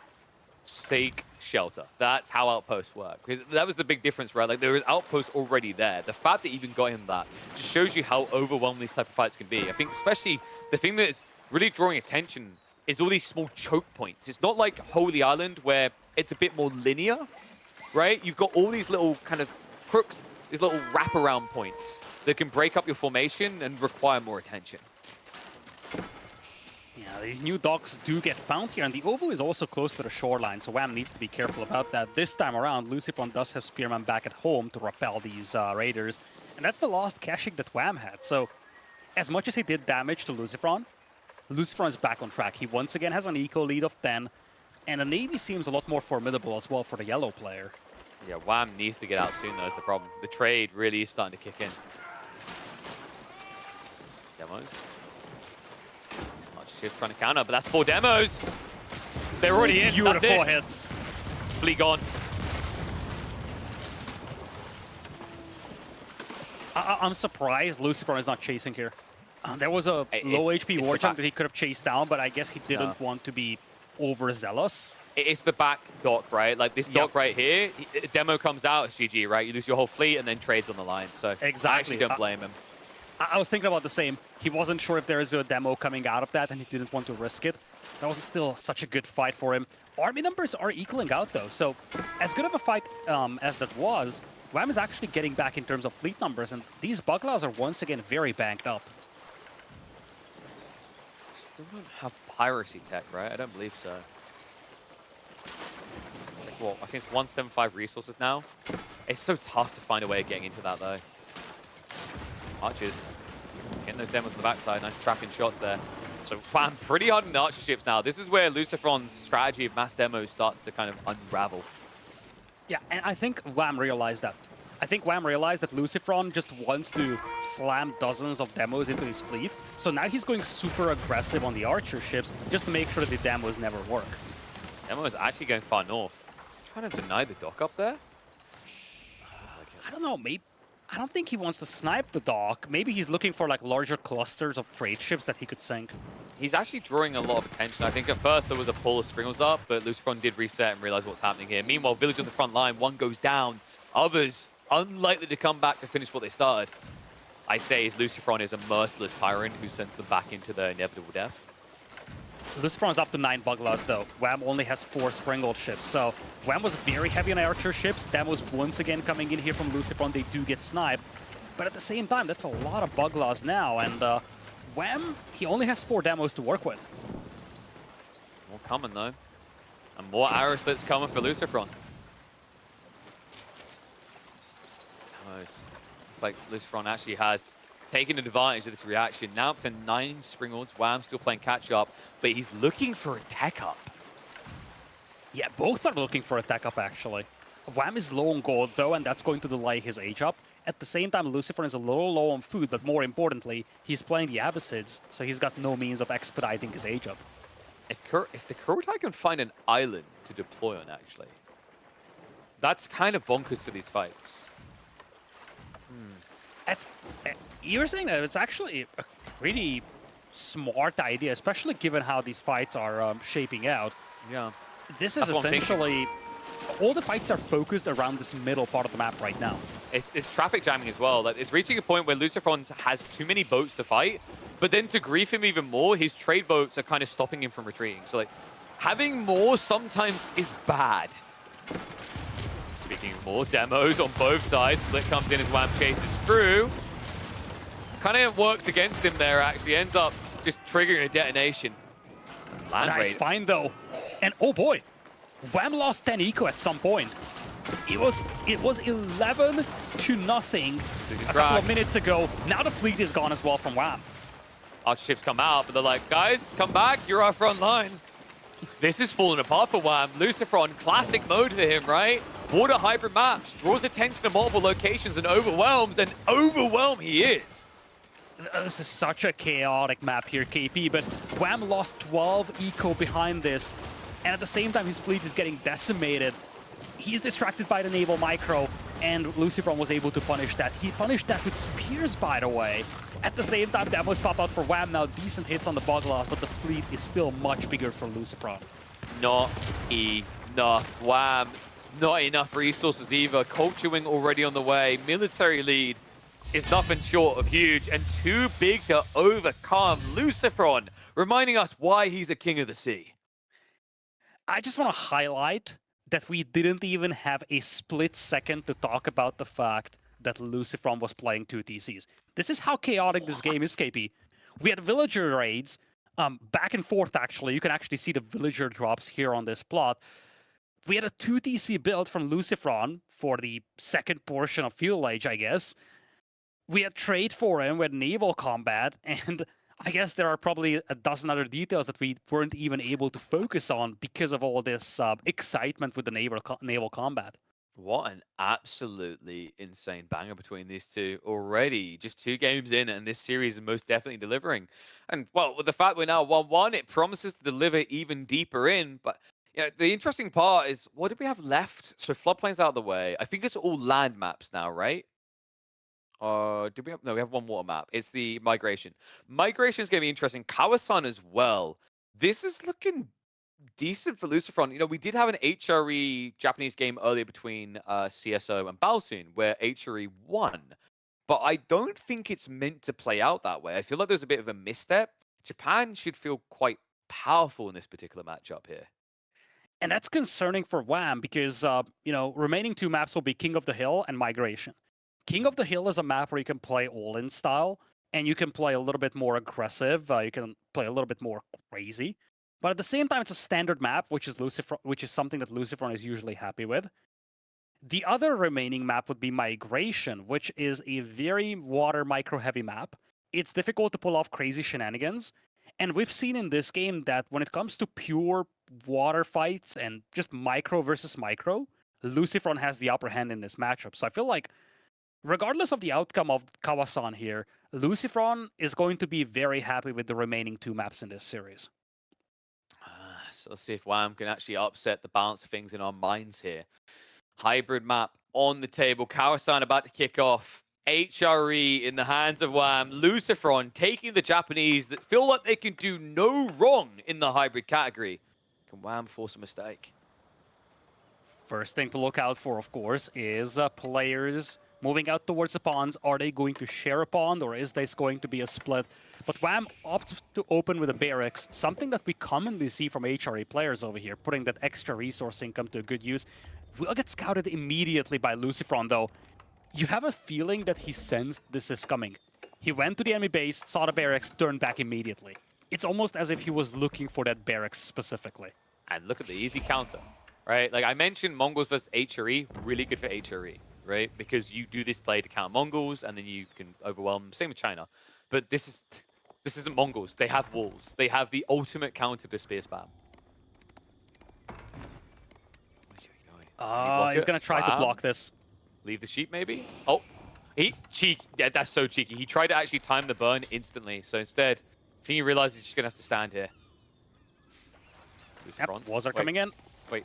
seek shelter. That's how outposts work. Because that was the big difference, right? Like, there was outposts already there. The fact that even got him that just shows you how overwhelming these type of fights can be. I think especially the thing that is really drawing attention is all these small choke points. It's not like Holy Island where it's a bit more linear, right? You've got all these little kind of crooks, these little wraparound points that can break up your formation and require more attention. Yeah, these new docks do get found here, and the OVO is also close to the shoreline, so Wham needs to be careful about that. This time around, LucifroN does have Spearman back at home to repel these raiders, and that's the last Keshik that Wham had. So, as much as he did damage to LucifroN, LucifroN is back on track. He once again has an eco lead of 10, and the Navy seems a lot more formidable as well for the yellow player. Yeah, Wham needs to get out soon, though, is the problem. The trade really is starting to kick in. Demos. Shift trying to counter, but that's 4 demos. They're already in. Beautiful That's it. hits. Fleet gone. I'm surprised LucifroN is not chasing here. There was a low HP war jump that he could have chased down, but I guess he didn't want to be overzealous. It's the back dock, right? Like this dock right here, demo comes out, it's GG, right? You lose your whole fleet and then trades on the line. So exactly. I actually don't blame him. I was thinking about the same. He wasn't sure if there is a demo coming out of that, and he didn't want to risk it. That was still such a good fight for him. Army numbers are equaling out, though. So as good of a fight as that was, Wham is actually getting back in terms of fleet numbers, and these Buglaws are once again very banked up. Still don't have piracy tech, right? I don't believe so. It's like, well, I think it's 175 resources now. It's so tough to find a way of getting into that, though. Archers getting those demos on the backside. Nice trapping shots there. So Wham pretty hard in the archer ships now. This is where LucifroN's strategy of mass demos starts to kind of unravel. Yeah, and I think Wham realized that. I think Wham realized that LucifroN just wants to slam dozens of demos into his fleet. So now he's going super aggressive on the archer ships just to make sure that the demos never work. Demo is actually going far north. He's trying to deny the dock up there. I don't know, maybe. I don't think he wants to snipe the dock. Maybe he's looking for like larger clusters of trade ships that he could sink. He's actually drawing a lot of attention. I think at first there was a pull of Springles up, but LucifroN did reset and realize what's happening here. Meanwhile, Village on the front line, one goes down. Others unlikely to come back to finish what they started. I say LucifroN is a merciless tyrant who sends them back into their inevitable death. LucifroN's up to 9 Buglaws, though. Wham only has 4 Springald ships, so Wham was very heavy on archer ships. Demos once again coming in here from LucifroN. They do get sniped, but at the same time, that's a lot of Buglaws now, and Wham, he only has 4 demos to work with. More coming, though. And more arrows that's coming for LucifroN. It's like LucifroN actually has taken advantage of this reaction. Now up to 9 Springalds. Wham still playing catch-up, but he's looking for a tech up. Yeah, both are looking for a tech up, actually. Wham is low on gold, though, and that's going to delay his age up. At the same time, LucifroN is a little low on food, but more importantly, he's playing the Abyssids, so he's got no means of expediting his age up. If the Kurotai can find an island to deploy on, actually, that's kind of bonkers for these fights. It's, you're saying that it's actually a pretty smart idea, especially given how these fights are shaping out. Yeah. This is That's what I'm thinking. essentially... All the fights are focused around this middle part of the map right now. It's traffic jamming as well. Like, it's reaching a point where LucifroN has too many boats to fight, but then to grief him even more, his trade boats are kind of stopping him from retreating. So, like, having more sometimes is bad. Speaking of more demos on both sides, Split comes in as Wham chases through. Kind of works against him there, actually. Ends up just triggering a detonation. Land Nice raid. find, though. And oh boy, Wham lost 10 eco at some point. It was 11 to nothing a couple of minutes ago. Now the fleet is gone as well from Wham. Our ships come out, but they're like, guys, come back. You're our front line. This is falling apart for Wham. LucifroN, classic mode for him, right? Water hybrid maps, draws attention to multiple locations and overwhelm he is. This is such a chaotic map here, KP, but Wham lost 12 eco behind this. And at the same time, his fleet is getting decimated. He's distracted by the naval micro, and LucifroN was able to punish that. He punished that with spears, by the way. At the same time, demos pop out for Wham now. Decent hits on the bug loss, but the fleet is still much bigger for LucifroN. Not enough. Wham. Not enough resources either. Culture Wing already on the way. Military lead is nothing short of huge and too big to overcome. LucifroN reminding us why he's a king of the sea. I just want to highlight that we didn't even have a split second to talk about the fact that LucifroN was playing 2 TCs. This is how chaotic this game is, KP. We had villager raids, back and forth actually. You can actually see the villager drops here on this plot. We had a 2 TC build from LucifroN for the second portion of Fuel Age, I guess. We had trade for him, we had naval combat, and I guess there are probably a dozen other details that we weren't even able to focus on because of all this excitement with the naval combat. What an absolutely insane banger between these two already. Just 2 games in, and this series is most definitely delivering. And, well, with the fact we're now 1-1, it promises to deliver even deeper in. But, you know, the interesting part is, what do we have left? So floodplains out of the way. I think it's all land maps now, right? Did we have? No, we have 1 water map. It's the migration. Migration is going to be interesting. Kawasan as well. This is looking decent for LucifroN. You know, we did have an HRE Japanese game earlier between CSO and Balsoon where HRE won. But I don't think it's meant to play out that way. I feel like there's a bit of a misstep. Japan should feel quite powerful in this particular matchup here. And that's concerning for Wham because, you know, remaining 2 maps will be King of the Hill and Migration. King of the Hill is a map where you can play all-in style, and you can play a little bit more aggressive. You can play a little bit more crazy. But at the same time, it's a standard map, which is something that LucifroN is usually happy with. The other remaining map would be Migration, which is a very water micro-heavy map. It's difficult to pull off crazy shenanigans. And we've seen in this game that when it comes to pure water fights and just micro versus micro, LucifroN has the upper hand in this matchup. So I feel like regardless of the outcome of Kawasan here, LucifroN is going to be very happy with the remaining 2 maps in this series. So let's see if Wham can actually upset the balance of things in our minds here. Hybrid map on the table. Kawasan about to kick off. HRE in the hands of Wham. LucifroN taking the Japanese that feel like they can do no wrong in the hybrid category. Can Wham force a mistake? First thing to look out for, of course, is players moving out towards the ponds. Are they going to share a pond, or is this going to be a split? But Wham opts to open with a barracks, something that we commonly see from HRE players over here, putting that extra resource income to good use. Will get scouted immediately by LucifroN, though. You have a feeling that he sensed this is coming. He went to the enemy base, saw the barracks, turned back immediately. It's almost as if he was looking for that barracks specifically. And look at the easy counter, right? Like I mentioned, Mongols versus HRE, really good for HRE, right? Because you do this play to counter Mongols, and then you can overwhelm them. Same with China. But this isn't Mongols. They have walls. They have the ultimate counter to spear spam. He's gonna try to block this. Leave the sheep, maybe? Oh, cheeky. Yeah, that's so cheeky. He tried to actually time the burn instantly. So instead, I think he realized he's just going to have to stand here. Yep, walls are coming in. Wait.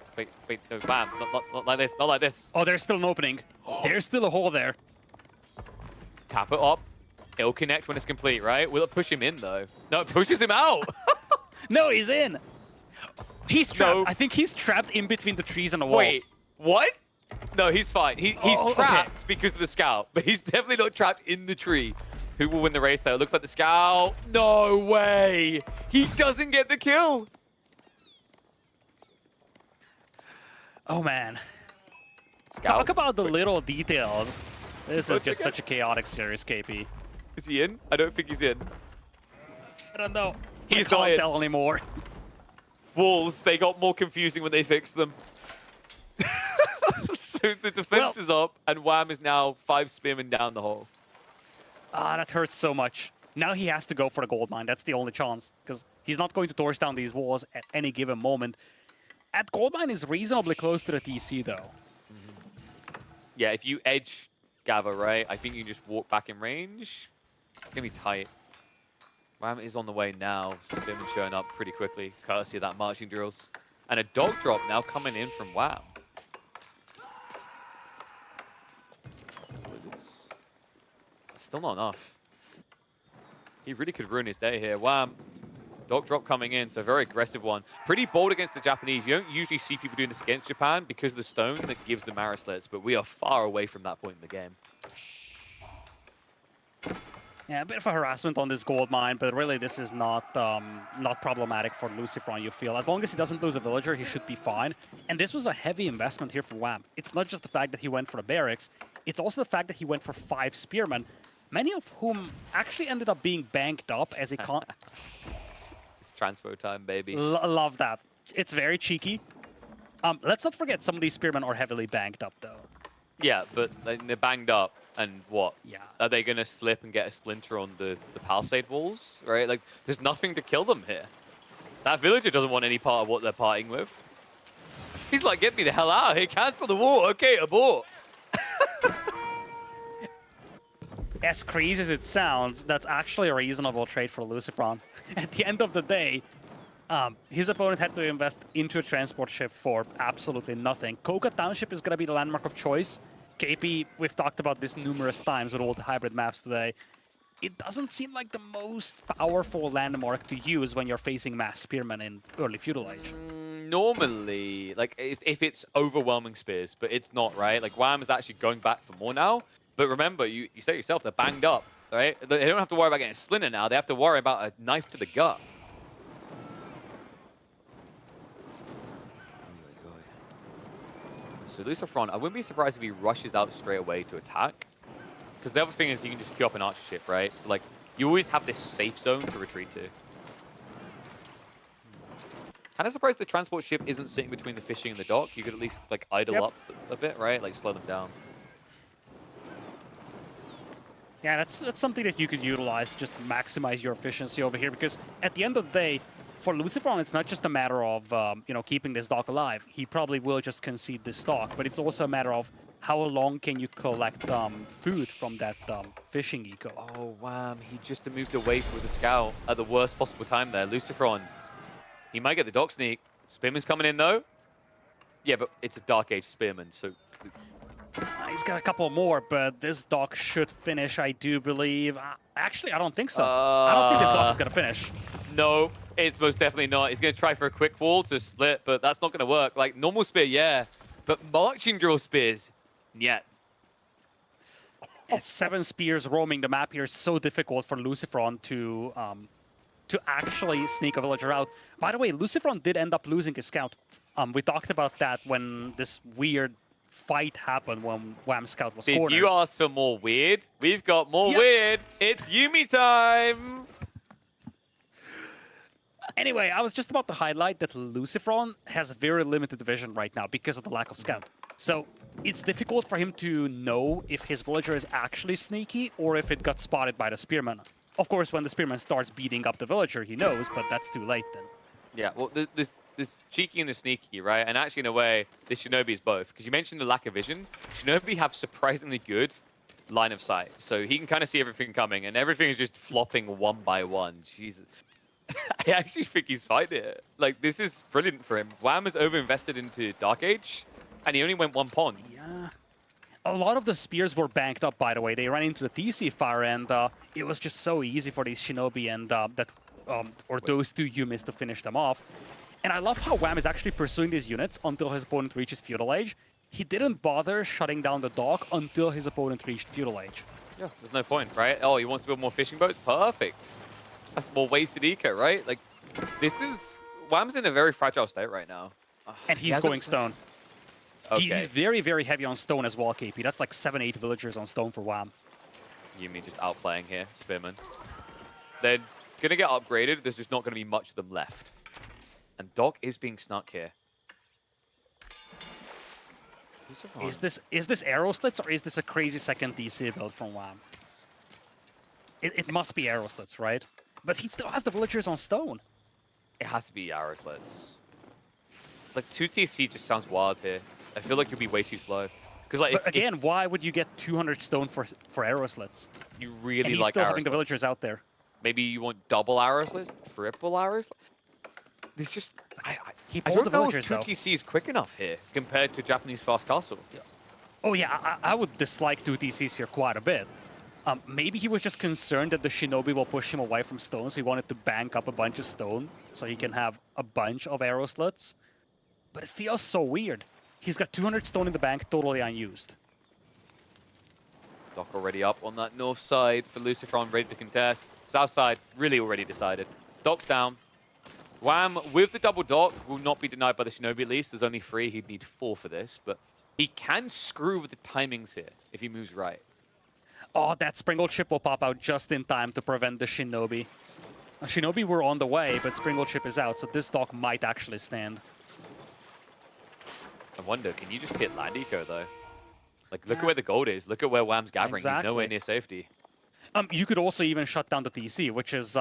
No, bam. Not like this. Not like this. Oh, there's still an opening. There's still a hole there. Tap it up. It'll connect when it's complete, right? Will it push him in, though? No, it pushes him out. No, he's in. He's trapped. No. I think he's trapped in between the trees and the wall. Wait, what? No, he's fine. He's trapped because of the scout, but he's definitely not trapped in the tree. Who will win the race, though? It looks like the scout. No way. He doesn't get the kill. Oh, man. Scout. Talk about the little details. This is just such a chaotic series, KP. Is he in? I don't think he's in. I don't know. He's I not can't in. tell anymore. Wolves, they got more confusing when they fixed them. So the defense is up, and Wham is now 5 spearmen down the hole. That hurts so much. Now he has to go for the gold mine. That's the only chance, because he's not going to torch down these walls at any given moment. At gold mine is reasonably close to the TC, though. Yeah, if you edge Gather, right, I think you can just walk back in range. It's going to be tight. Wham is on the way now. Spearman showing up pretty quickly, courtesy of that marching drills. And a dog drop now coming in from Wham. Still not enough. He really could ruin his day here. Wham. Dog drop coming in, so very aggressive one. Pretty bold against the Japanese. You don't usually see people doing this against Japan because of the stone that gives them arrow slits, but we are far away from that point in the game. Yeah, a bit of a harassment on this gold mine, but really this is not problematic for LucifroN, you feel. As long as he doesn't lose a villager, he should be fine. And this was a heavy investment here for Wham. It's not just the fact that he went for the barracks, it's also the fact that he went for 5 spearmen, many of whom actually ended up being banked up as he can't... It's transfer time, baby. Love that. It's very cheeky. Let's not forget some of these spearmen are heavily banked up, though. Yeah, but they're banged up, and what? Yeah. Are they going to slip and get a splinter on the palisade walls, right? Like, there's nothing to kill them here. That villager doesn't want any part of what they're partying with. He's like, get me the hell out of here, cancel the war, okay, abort. As crazy as it sounds, that's actually a reasonable trade for LucifroN. At the end of the day, his opponent had to invest into a transport ship for absolutely nothing. Koka Township is going to be the landmark of choice. KP, we've talked about this numerous times with all the hybrid maps today. It doesn't seem like the most powerful landmark to use when you're facing mass spearmen in early feudal age. Normally, like, if it's overwhelming spears, but it's not, right? Like, Wham is actually going back for more now. But remember, you say yourself, they're banged up, right? They don't have to worry about getting a splinter now. They have to worry about a knife to the gut. So LucifroN, I wouldn't be surprised if he rushes out straight away to attack. Because the other thing is you can just queue up an archer ship, right? So, like, you always have this safe zone to retreat to. Kind of surprised the transport ship isn't sitting between the fishing and the dock. You could at least, like, idle up a bit, right? Like, slow them down. Yeah, that's something that you could utilize to just maximize your efficiency over here, because at the end of the day, for LucifroN, it's not just a matter of keeping this dock alive. He probably will just concede this dock, but it's also a matter of how long can you collect food from that fishing eco. Oh, Wham, he just moved away from the scout at the worst possible time there. LucifroN, he might get the dock sneak. Spearman's coming in, though. Yeah, but it's a Dark Age Spearman, so... He's got a couple more, but this dock should finish, I do believe. Actually, I don't think so. I don't think this dock is going to finish. No, it's most definitely not. He's going to try for a quick wall to split, but that's not going to work. Like, normal spear, yeah. But marching drill spears, yet. It's 7 spears roaming the map here. It's so difficult for LucifroN to actually sneak a villager out. By the way, LucifroN did end up losing his scout. We talked about that when this weird fight happened when Wham Scout was cornered. If you asked for more weird, we've got more weird. It's Yumi time! Anyway, I was just about to highlight that LucifroN has very limited vision right now because of the lack of scout. So it's difficult for him to know if his villager is actually sneaky or if it got spotted by the spearman. Of course, when the spearman starts beating up the villager, he knows, but that's too late then. Yeah, well, there's cheeky and the sneaky, right? And actually, in a way, this Shinobi is both. Because you mentioned the lack of vision. Shinobi have surprisingly good line of sight. So he can kind of see everything coming, and everything is just flopping one by one. Jesus. I actually think he's fighting it. Like, this is brilliant for him. Wham has overinvested into Dark Age, and he only went one pawn. Yeah. A lot of the spears were banked up, by the way. They ran into the TC fire, and it was just so easy for these Shinobi and those two Yumis to finish them off. And I love how Wham is actually pursuing these units until his opponent reaches Feudal Age. He didn't bother shutting down the dock until his opponent reached Feudal Age. Yeah, there's no point, right? Oh, he wants to build more fishing boats? Perfect. That's more wasted eco, right? Like, this is... Wham's in a very fragile state right now. And he's going stone. Okay. He's very, very heavy on stone as well, KP. That's like 7-8 villagers on stone for Wham. Yumi just outplaying here, Spearman. They're going to get upgraded. There's just not going to be much of them left. And Doc is being snuck here. Is this arrow slits, or is this a crazy second DC build from Wham? It must be arrow slits, right? But he still has the villagers on stone. It has to be arrow slits. Like, 2 TC just sounds wild here. I feel like it'd be way too slow. Because, like, but again, why would you get 200 stone for arrow slits? You really and he's like still arrow having the slits. villagers out there. Maybe you want double arrow slits, triple arrow slits. It's just I Keep all the don't know villagers, if though. 2TC is quick enough here compared to Japanese fast castle. Oh yeah, I would dislike 2 TCs here quite a bit. Maybe he was just concerned that the Shinobi will push him away from stone, so he wanted to bank up a bunch of stone so he can have a bunch of arrow slits. But it feels so weird. He's got 200 stone in the bank, totally unused. Doc already up on that north side for LucifroN, ready to contest. South side, really already decided. Doc's down. Wham, with the double dock, will not be denied by the Shinobi at least. There's only 3, he'd need 4 for this, but he can screw with the timings here if he moves right. Oh, that Springle Chip will pop out just in time to prevent the Shinobi. Shinobi were on the way, but Springle Chip is out, so this dock might actually stand. I wonder, can you just hit land eco though? Like, look at where the gold is. Look at where Wham's gathering. Exactly. He's nowhere near safety. You could also even shut down the TC, which is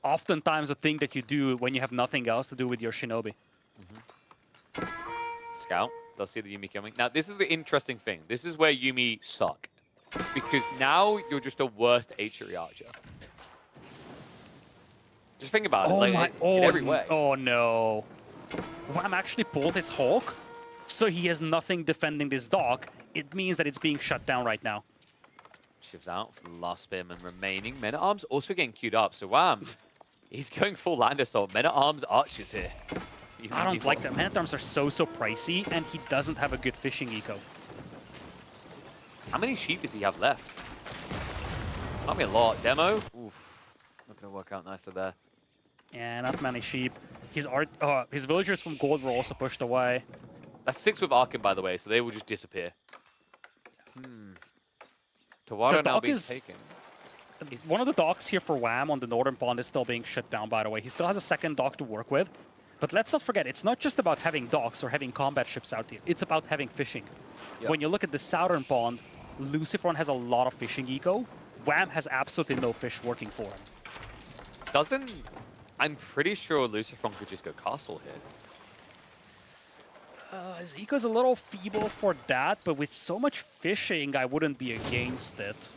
oftentimes a thing that you do when you have nothing else to do with your Shinobi. Scout does see the Yumi coming. Now, this is the interesting thing. This is where Yumi suck. Because now you're just a worst archery archer. Just think about it. Like, in every way. Oh no. Wham actually pulled his Hawk, so he has nothing defending this dock. It means that it's being shut down right now. Shivs out for the last Spearman remaining. Men-at-Arms also getting queued up. So Wham, he's going full land assault. Men-at-Arms archers here. I don't like that. Men-at-Arms are so pricey, and he doesn't have a good fishing eco. How many sheep does he have left? Not be a lot. Demo? Oof. Not going to work out nicely there. Yeah, not many sheep. His villagers from gold were also pushed away. That's 6 with Arkin, by the way, so they will just disappear. Tawara now being taken. One of the docks here for Wham on the northern pond is still being shut down, by the way. He still has a second dock to work with. But let's not forget, it's not just about having docks or having combat ships out here. It's about having fishing. Yep. When you look at the southern pond, LucifroN has a lot of fishing eco. Wham has absolutely no fish working for him. I'm pretty sure LucifroN could just go castle here. His eco's a little feeble for that, but with so much fishing, I wouldn't be against it.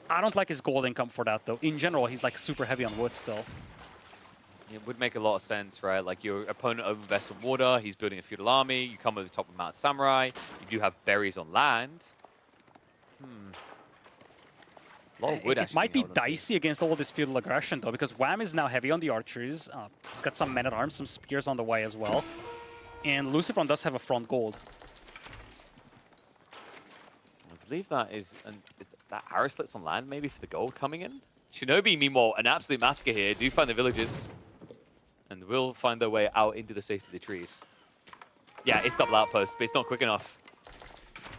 I don't like his gold income for that, though. In general, he's like super heavy on wood still. It would make a lot of sense, right? Like, your opponent overinvests in water, he's building a feudal army, you come over the top of Mount Samurai, you do have berries on land. A lot of wood it might be dicey against all this feudal aggression, though, because Wham is now heavy on the archers. He's got some men-at-arms, some spears on the way as well. And LucifroN does have a front gold. I believe that is that arrow slits on land, maybe, for the gold coming in. Shinobi, meanwhile, an absolute massacre here. Do find the villages. And will find their way out into the safety of the trees. Yeah, it's double outpost, but it's not quick enough.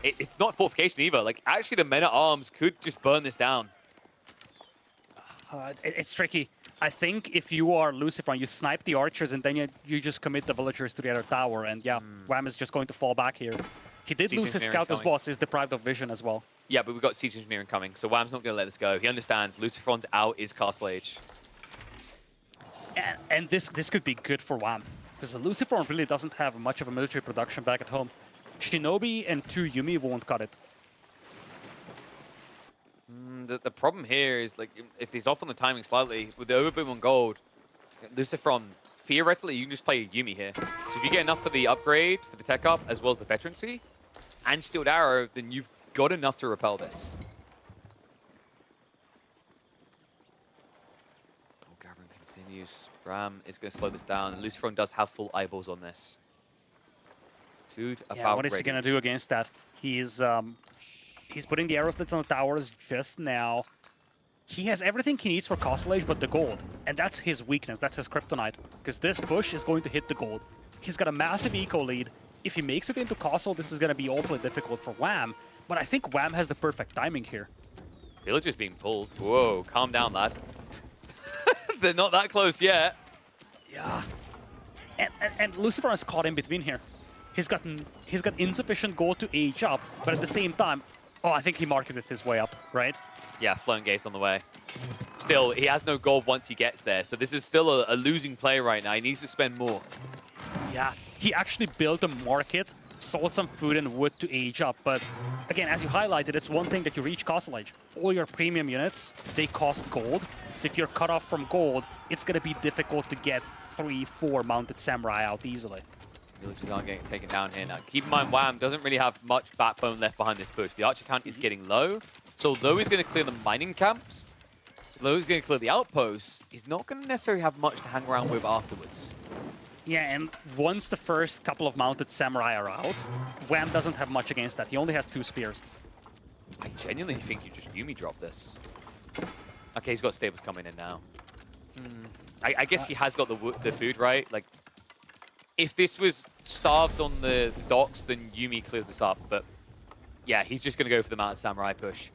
It's not fortification either. Like, actually, the men-at-arms could just burn this down. It's tricky. I think if you are LucifroN, you snipe the archers and then you just commit the villagers to the other tower. And yeah, Wham is just going to fall back here. He did lose his scout as well, so he's deprived of vision as well. Yeah, but we've got siege engineering coming, so Wham's not going to let this go. He understands LucifroN's out is castle age. And this could be good for Wham. Because LucifroN really doesn't have much of a military production back at home. Shinobi and 2 Yumi won't cut it. The problem here is, like, if he's off on the timing slightly, with the overboom on gold, LucifroN, theoretically, you can just play Yumi here. So if you get enough for the upgrade, for the tech up, as well as the veterancy, and Steeled Arrow, then you've got enough to repel this. Oh, Gavin continues. Ram is going to slow this down, and LucifroN does have full eyeballs on this. Food about what is he ready. going to do against that? He's putting the arrow slits on the towers just now. He has everything he needs for Castle Age but the gold. And that's his weakness, that's his kryptonite. Because this push is going to hit the gold. He's got a massive eco lead. If he makes it into Castle, this is going to be awfully difficult for Wham. But I think Wham has the perfect timing here. Villager's being pulled. Whoa, calm down, lad. They're not that close yet. Yeah. And LucifroN is caught in between here. He's got insufficient gold to age up, but at the same time, I think he marketed his way up, right? Yeah, Flown Gaze on the way. Still, he has no gold once he gets there, so this is still a losing play right now. He needs to spend more. Yeah, he actually built a market, sold some food and wood to age up, but again, as you highlighted, it's one thing that you reach Castle Age. All your premium units, they cost gold, so if you're cut off from gold, it's going to be difficult to get 3-4 mounted samurai out easily. Villagers aren't getting taken down here now. Keep in mind, Wham doesn't really have much backbone left behind this push. The archer count is getting low, so although he's going to clear the mining camps, although he's going to clear the outposts, he's not going to necessarily have much to hang around with afterwards. Yeah, and once the first couple of mounted samurai are out, Wham doesn't have much against that. He only has 2 spears. I genuinely think you just Yumi drop this. Okay, he's got stables coming in now. I guess he has got the food, right? Like, if this was starved on the docks, then Yumi clears this up. But yeah, he's just going to go for the mounted samurai push.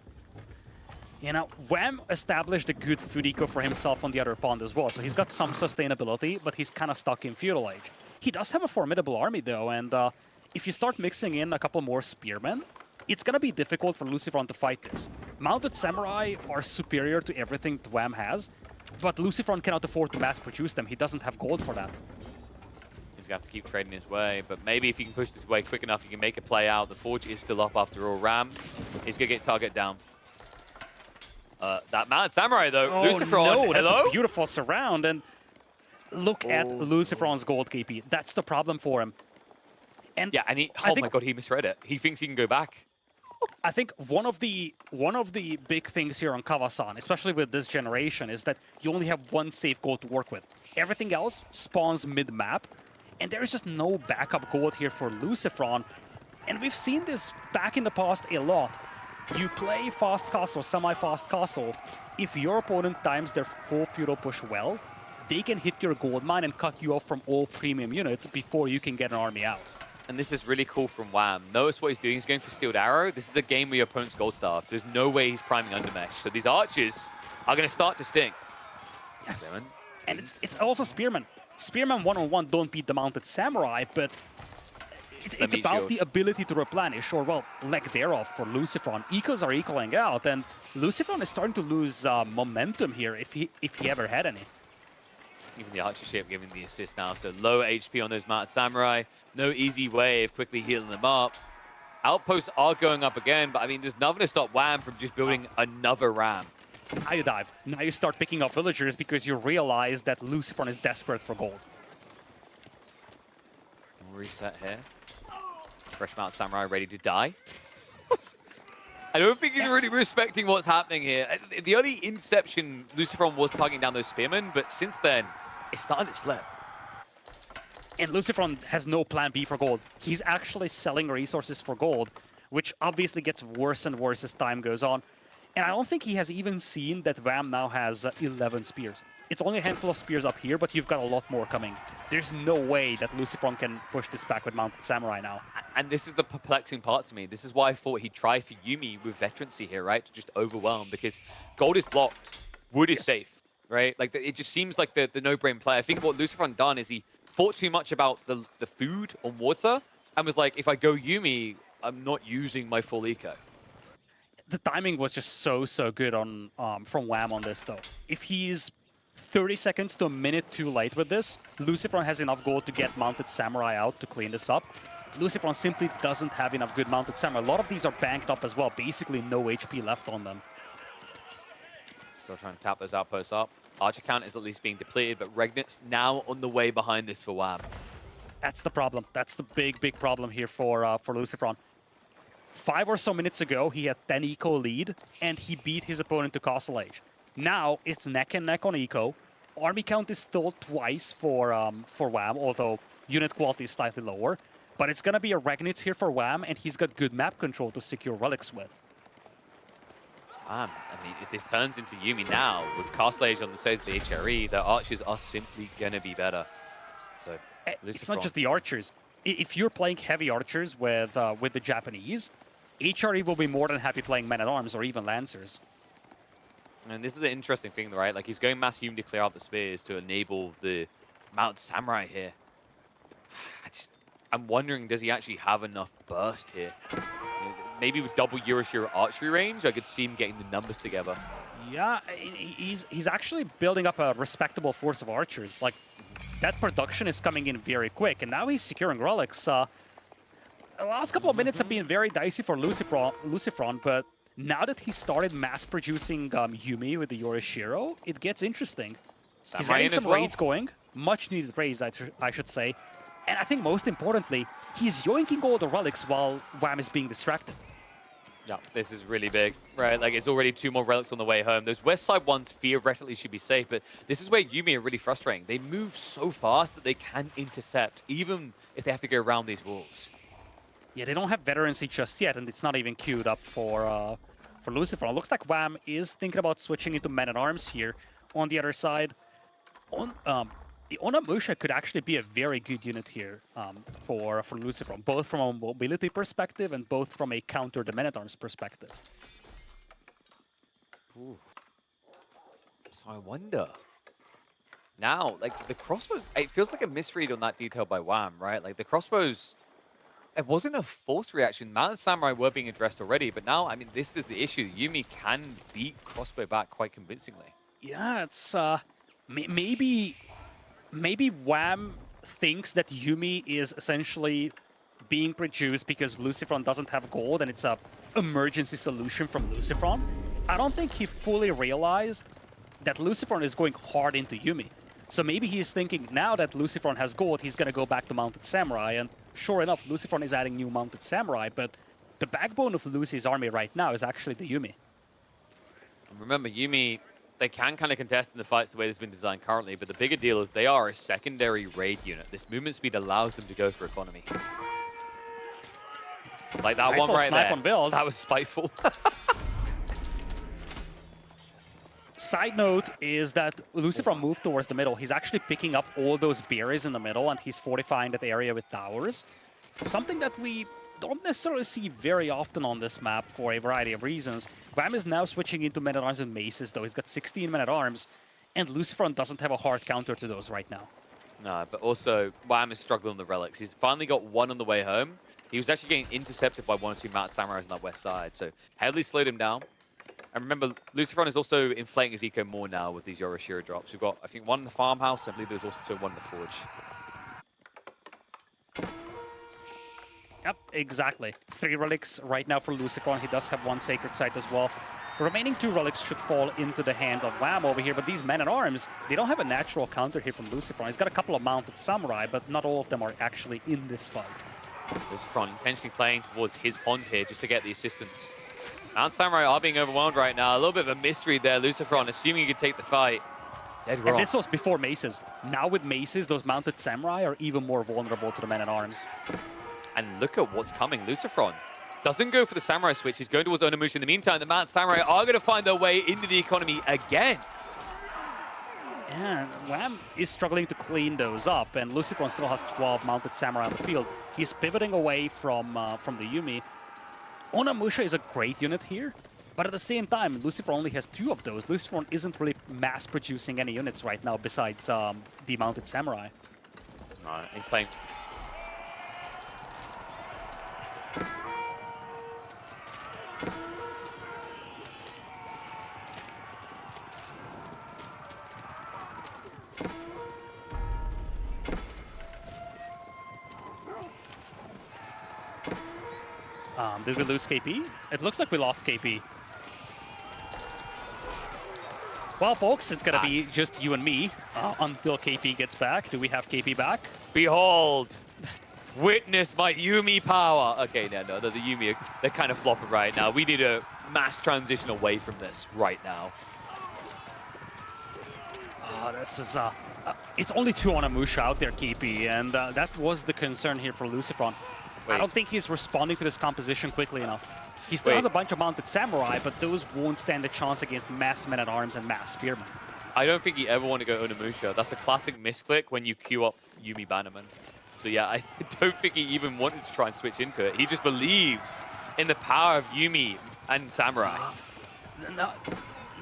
You know, Wham established a good food eco for himself on the other pond as well, so he's got some sustainability, but he's kind of stuck in Feudal Age. He does have a formidable army, though, and if you start mixing in a couple more spearmen, it's going to be difficult for LucifroN to fight this. Mounted Samurai are superior to everything that Wham has, but LucifroN cannot afford to mass-produce them. He doesn't have gold for that. He's going to have to keep trading his way, but maybe if he can push this way quick enough, he can make it play out. The Forge is still up after all. Ram, he's going to get target down. That Mounted Samurai, though. Oh, LucifroN, no, that's hello? a beautiful surround, and look at LucifroN's gold KP. That's the problem for him. And yeah, and oh my god, he misread it. He thinks he can go back. I think one of the big things here on Kawasan, especially with this generation, is that you only have one safe gold to work with. Everything else spawns mid-map, and there is just no backup gold here for LucifroN. And we've seen this back in the past a lot. You play fast castle, semi-fast castle. If your opponent times their full feudal push well, they can hit your gold mine and cut you off from all premium units before you can get an army out. And this is really cool from Wham. Notice what he's doing. He's going for Steeled Arrow. This is a game where your opponent's gold starved. There's no way he's priming Undermesh. So these archers are going to start to sting. Yes. And it's also Spearmen. Spearmen one-on-one don't beat the Mounted Samurai, but it's about the ability to replenish, or, well, lack thereof for LucifroN. Ecos are equaling out, and LucifroN is starting to lose momentum here, if he ever had any. Even the archer ship giving the assist now, so low HP on those Mounted Samurai. No easy way of quickly healing them up. Outposts are going up again, but I mean, there's nothing to stop Wham from just building another ram. Now you dive. Now you start picking up villagers because you realize that LucifroN is desperate for gold. Reset here. Fresh Mounted Samurai ready to die. I don't think he's really respecting what's happening here. The early inception, LucifroN was targeting down those spearmen, but since then, it's starting to slip. And LucifroN has no plan B for gold. He's actually selling resources for gold, which obviously gets worse and worse as time goes on. And I don't think he has even seen that Wham now has 11 spears. It's only a handful of spears up here, but you've got a lot more coming. There's no way that LucifroN can push this back with Mounted Samurai now. And this is the perplexing part to me. This is why I thought he'd try for Yumi with veterancy here, right? To just overwhelm, because gold is blocked, wood is safe, right? Like, it just seems like the no-brain play. I think what LucifroN done is he thought too much about the food on water and was like, if I go Yumi, I'm not using my full eco. The timing was just so good on from Wham on this, though. If he's 30 seconds to a minute too late with this. LucifroN has enough gold to get Mounted Samurai out to clean this up. LucifroN simply doesn't have enough good Mounted Samurai. A lot of these are banked up as well. Basically no HP left on them. Still trying to tap those outposts up. Archer count is at least being depleted, but Regnit's now on the way behind this for Wham. That's the problem. That's the big problem here for LucifroN. 5 or so minutes ago, he had 10 eco lead, and he beat his opponent to Castle Age. Now, it's neck and neck on eco. Army count is still twice for Wham, although unit quality is slightly lower. But it's going to be a Regnitz here for Wham, and he's got good map control to secure relics with. I mean, if this turns into Yuumi now, with Castle Age on the side of the HRE, the archers are simply going to be better. So, it's not just the archers. If you're playing heavy archers with the Japanese, HRE will be more than happy playing men-at-arms or even lancers. And this is the interesting thing, right? Like, he's going mass Yuumi to clear out the spears to enable the Mount Samurai here. I'm wondering, does he actually have enough burst here? Maybe with double Euroshiro archery range, I could see him getting the numbers together. Yeah, he's actually building up a respectable force of archers. Like, that production is coming in very quick, and now he's securing relics. The last couple of minutes have been very dicey for LucifroN, but now that he started mass-producing Yuumi with the Yorishiro, it gets interesting. He's getting some raids going, much-needed raids, I should say. And I think most importantly, he's yoinking all the relics while Wham is being distracted. Yeah, this is really big, right? Like, it's already 2 more relics on the way home. Those west side ones theoretically should be safe, but this is where Yuumi are really frustrating. They move so fast that they can intercept, even if they have to go around these walls. Yeah, they don't have veterancy just yet, and it's not even queued up for LucifroN. Looks like Wham is thinking about switching into men-at-arms here. On the other side, the Onamusha could actually be a very good unit here for LucifroN, both from a mobility perspective and both from a counter the men-at-arms perspective. Ooh. So I wonder. Now, like, the crossbows, it feels like a misread on that detail by Wham, right? Like, the crossbows, it wasn't a forced reaction. Mounted Samurai were being addressed already, but now, I mean, this is the issue. Yuumi can beat crossbow back quite convincingly. Yeah, it's maybe Wham thinks that Yuumi is essentially being produced because LucifroN doesn't have gold and it's a emergency solution from LucifroN. I don't think he fully realized that LucifroN is going hard into Yuumi. So maybe he's thinking now that LucifroN has gold, he's going to go back to Mounted Samurai. And sure enough, LucifroN is adding new Mounted Samurai, but the backbone of Lucy's army right now is actually the Yuumi. And remember, Yuumi, they can kind of contest in the fights the way it's been designed currently, but the bigger deal is they are a secondary raid unit. This movement speed allows them to go for economy. Like that nice one right there. On Vils. That was spiteful. Side note is that LucifroN moved towards the middle. He's actually picking up all those berries in the middle, and he's fortifying that area with towers. Something that we don't necessarily see very often on this map for a variety of reasons. Wham is now switching into men-at-arms and maces, though. He's got 16 men-at-arms, and LucifroN doesn't have a hard counter to those right now. No, but also, Wham is struggling on the relics. He's finally got one on the way home. He was actually getting intercepted by 1 or 2 Mounted Samurais on that west side, so heavily slowed him down. And remember, LucifroN is also inflating his eco more now with these Yorishiro drops. We've got, I think, 1 in the farmhouse. I believe there's also 1 in the forge. Yep, exactly. 3 relics right now for LucifroN. He does have 1 sacred site as well. The remaining 2 relics should fall into the hands of Wham over here, but these men-at-arms, they don't have a natural counter here from LucifroN. He's got a couple of Mounted Samurai, but not all of them are actually in this fight. LucifroN intentionally playing towards his pond here just to get the assistance. Mounted Samurai are being overwhelmed right now. A little bit of a misread there. LucifroN assuming he could take the fight. Dead wrong. And this was before maces. Now with maces, those Mounted Samurai are even more vulnerable to the men-at-arms. And look at what's coming. LucifroN doesn't go for the Samurai switch. He's going towards Onamusha. In the meantime, the Mounted Samurai are going to find their way into the economy again. Yeah, Wham is struggling to clean those up, and LucifroN still has 12 Mounted Samurai on the field. He's pivoting away from the Yuumi. Onamusha is a great unit here, but at the same time, LucifroN only has 2 of those. LucifroN isn't really mass-producing any units right now besides the Mounted Samurai. No, he's playing... Did we lose KP? It looks like we lost KP. Well, folks, it's gonna be just you and me until KP gets back. Do we have KP back? Behold! Witness my Yuumi power! Okay, no, the Yuumi, they're kind of flopping right now. We need a mass transition away from this right now. This is... it's only 2 on Amusha out there, KP, and that was the concern here for LucifroN. I don't think he's responding to this composition quickly enough. He still has a bunch of mounted samurai, but those won't stand a chance against mass men-at-arms and mass spearmen. I don't think you ever want to go Onimusha. That's a classic misclick when you queue up Yuumi Bannerman. So yeah, I don't think he even wanted to try and switch into it. He just believes in the power of Yuumi and Samurai.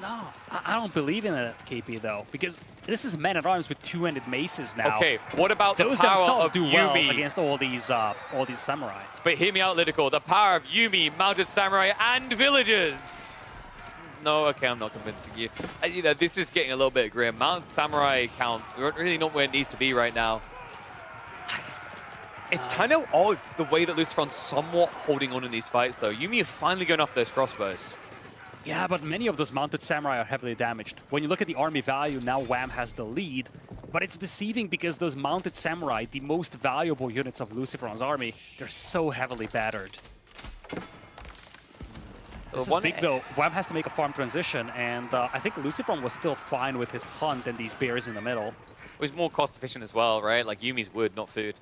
No, I don't believe in it, KP, though, because this is men-at-arms with 2-handed maces now. Okay, what about those the power themselves of do Yuumi? well against all these samurai? But hear me out, Lytical. The power of Yuumi, mounted samurai, and villagers. No, okay, I'm not convincing you. You know, this is getting a little bit grim. Mounted samurai count, we're really not where it needs to be right now. It's kind of odd the way that LucifroN's somewhat holding on in these fights, though. Yuumi are finally going off those crossbows. Yeah, but many of those mounted samurai are heavily damaged. When you look at the army value, now Wham has the lead, but it's deceiving because those mounted samurai, the most valuable units of LucifroN's army, they're so heavily battered. This is big, though. Wham has to make a farm transition, and I think LucifroN was still fine with his hunt and these bears in the middle. It was more cost efficient as well, right? Like, Yumi's wood, not food.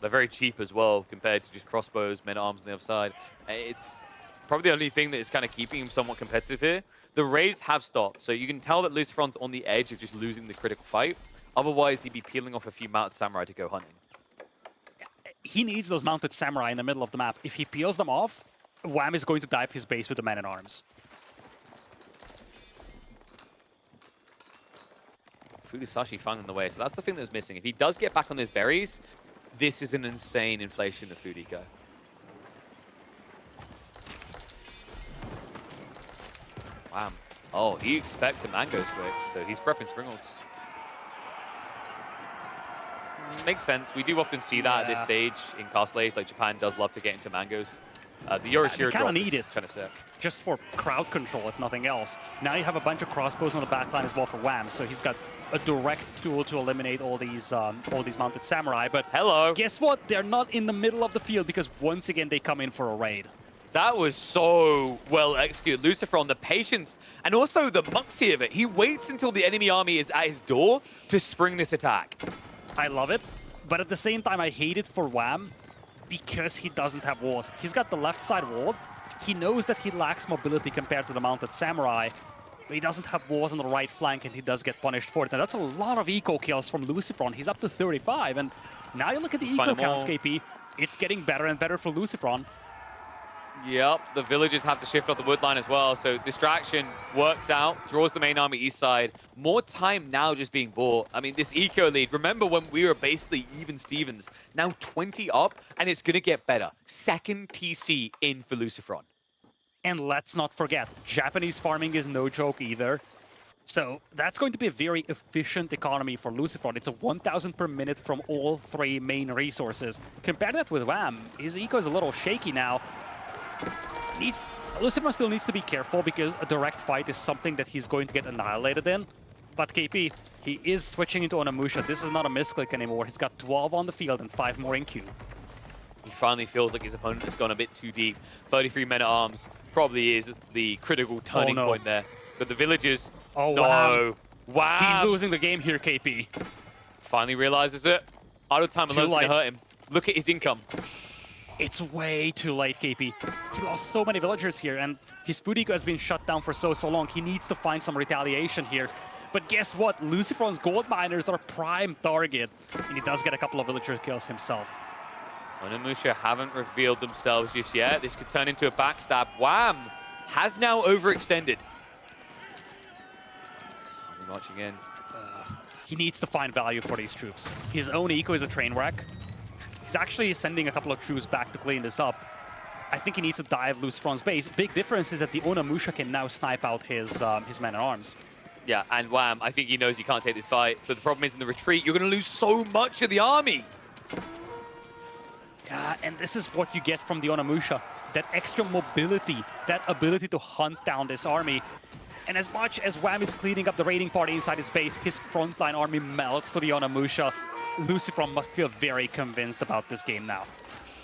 They're very cheap as well compared to just crossbows, men-at-arms on the other side. It's probably the only thing that is kind of keeping him somewhat competitive here. The raids have stopped, so you can tell that LucifroN's on the edge of just losing the critical fight. Otherwise, he'd be peeling off a few mounted samurai to go hunting. He needs those mounted samurai in the middle of the map. If he peels them off, Wham is going to dive his base with the men-at-arms. Furusashi finding the way, so that's the thing that was missing. If he does get back on his berries, this is an insane inflation of food eco. Wow. Oh, he expects a mango switch, so he's prepping Springles. Makes sense. We do often see that at this stage in Castle Age. Like, Japan does love to get into mangoes. The Yorishiro drop need is it kind of sick. Just for crowd control, if nothing else. Now you have a bunch of crossbows on the backline as well for Wham, so he's got a direct tool to eliminate all these mounted samurai. But guess what? They're not in the middle of the field because once again they come in for a raid. That was so well executed. LucifroN, the patience, and also the moxie of it. He waits until the enemy army is at his door to spring this attack. I love it, but at the same time I hate it for Wham because he doesn't have walls. He's got the left side walled. He knows that he lacks mobility compared to the mounted samurai, but he doesn't have walls on the right flank, and he does get punished for it. And that's a lot of eco kills from LucifroN. He's up to 35, and now you look at the eco counts, KP. It's getting better and better for LucifroN. Yep, the villagers have to shift off the wood line as well, so distraction works out, draws the main army east side. More time now just being bought. I mean, this eco lead, remember when we were basically even Stevens, now 20 up, and it's going to get better. Second TC in for LucifroN. And let's not forget, Japanese farming is no joke either. So that's going to be a very efficient economy for LucifroN. It's a 1,000 per minute from all 3 main resources. Compare that with Wham. His eco is a little shaky now. LucifroN still needs to be careful because a direct fight is something that he's going to get annihilated in. But KP, he is switching into Onimusha. This is not a misclick anymore. He's got 12 on the field and 5 more in queue. He finally feels like his opponent has gone a bit too deep. 33 men-at-arms probably is the critical turning point there. But the villagers, Wow. Wow. He's losing the game here, KP. Finally realizes it. Idle time alone's going to hurt him. Look at his income. It's way too late, KP. He lost so many villagers here, and his food eco has been shut down for so long. He needs to find some retaliation here. But guess what? LucifroN's gold miners are prime target, and he does get a couple of villager kills himself. Onimusha haven't revealed themselves just yet. This could turn into a backstab. Wham! Has now overextended. Watch again. He needs to find value for these troops. His own eco is a train wreck. He's actually sending a couple of troops back to clean this up. I think he needs to dive LucifroN's base. Big difference is that the Onimusha can now snipe out his men-at-arms. Yeah, and Wham, I think he knows you can't take this fight. But the problem is in the retreat, you're going to lose so much of the army. Yeah, and this is what you get from the Onimusha. that extra mobility, that ability to hunt down this army. And as much as Wham is cleaning up the raiding party inside his base, his frontline army melts to the Onimusha. LucifroN must feel very convinced about this game now.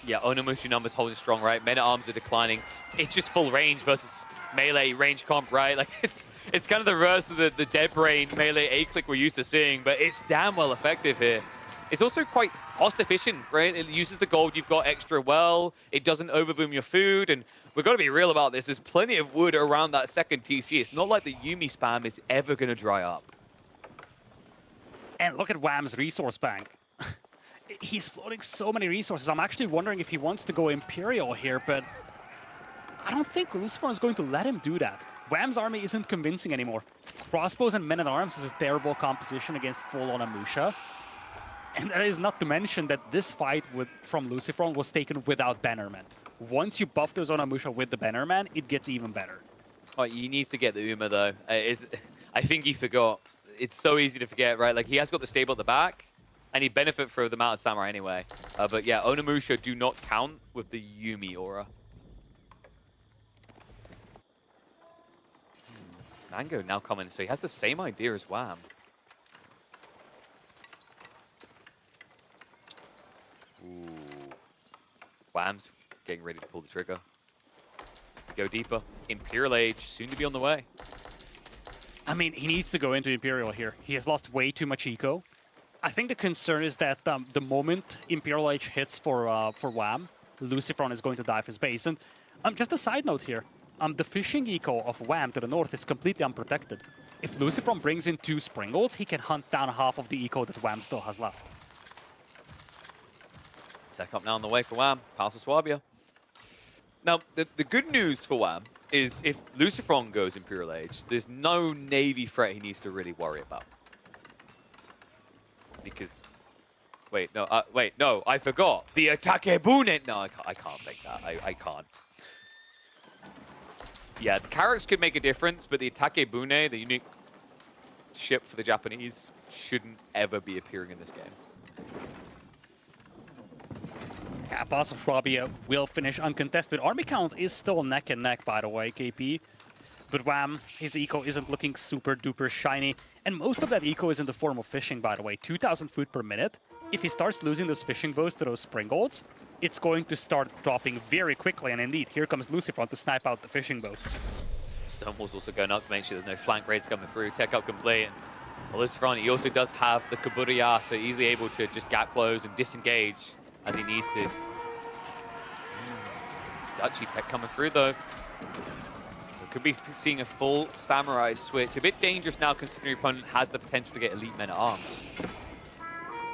Yeah, Onimusha numbers holding strong, right? Men-at-arms are declining. It's just full range versus melee range comp, right? Like, it's kind of the reverse of the dead brain melee A-click we're used to seeing, but it's damn well effective here. It's also quite cost-efficient, right? It uses the gold you've got extra well. It doesn't overboom your food, and we've got to be real about this. There's plenty of wood around that second TC. It's not like the Yuumi spam is ever going to dry up. And look at Wham's resource bank. He's floating so many resources. I'm actually wondering if he wants to go Imperial here, but I don't think LucifroN is going to let him do that. Wham's army isn't convincing anymore. Crossbows and men-at-arms is a terrible composition against full Onimusha. And that is not to mention that this fight from LucifroN was taken without Bannerman. Once you buff those Onimusha with the Bannerman, it gets even better. Oh, he needs to get the Uma, though. I think he forgot. It's so easy to forget, right? Like, he has got the stable at the back, and he benefit from the amount of Samurai anyway. But yeah, Onimusha do not count with the Yuumi aura. Mango now coming, so he has the same idea as Wham. Ooh. Wham's getting ready to pull the trigger. Go deeper. Imperial Age, soon to be on the way. I mean, he needs to go into Imperial here. He has lost way too much eco. I think the concern is that the moment Imperial Age hits for Wham, LucifroN is going to dive his base. And just a side note here, the fishing eco of Wham to the north is completely unprotected. If LucifroN brings in 2 Springolds, he can hunt down half of the eco that Wham still has left. Tech up now on the way for Wham. Past Swabia. Now, the good news for Wham is if LucifroN goes Imperial Age, there's no Navy threat he needs to really worry about. Because, wait, no, I forgot. The Atakebune. No, I can't think that. I can't. Yeah, the Carracks could make a difference, but the Atakebune, the unique ship for the Japanese, shouldn't ever be appearing in this game. Yeah, Pass of Swabia will finish uncontested. Army count is still neck and neck, by the way, KP. But Wham, his eco isn't looking super duper shiny. And most of that eco is in the form of fishing, by the way. 2,000 food per minute. If he starts losing those fishing boats to those Springolds, it's going to start dropping very quickly. And indeed, here comes LucifroN to snipe out the fishing boats. Stonewall's also going up to make sure there's no flank raids coming through. Tech up complete. And LucifroN, he also does have the Kaburiya, so easily able to just gap close and disengage as he needs to. Dutchy tech coming through, though. We could be seeing a full Samurai switch. A bit dangerous now, considering your opponent has the potential to get elite men-at-arms.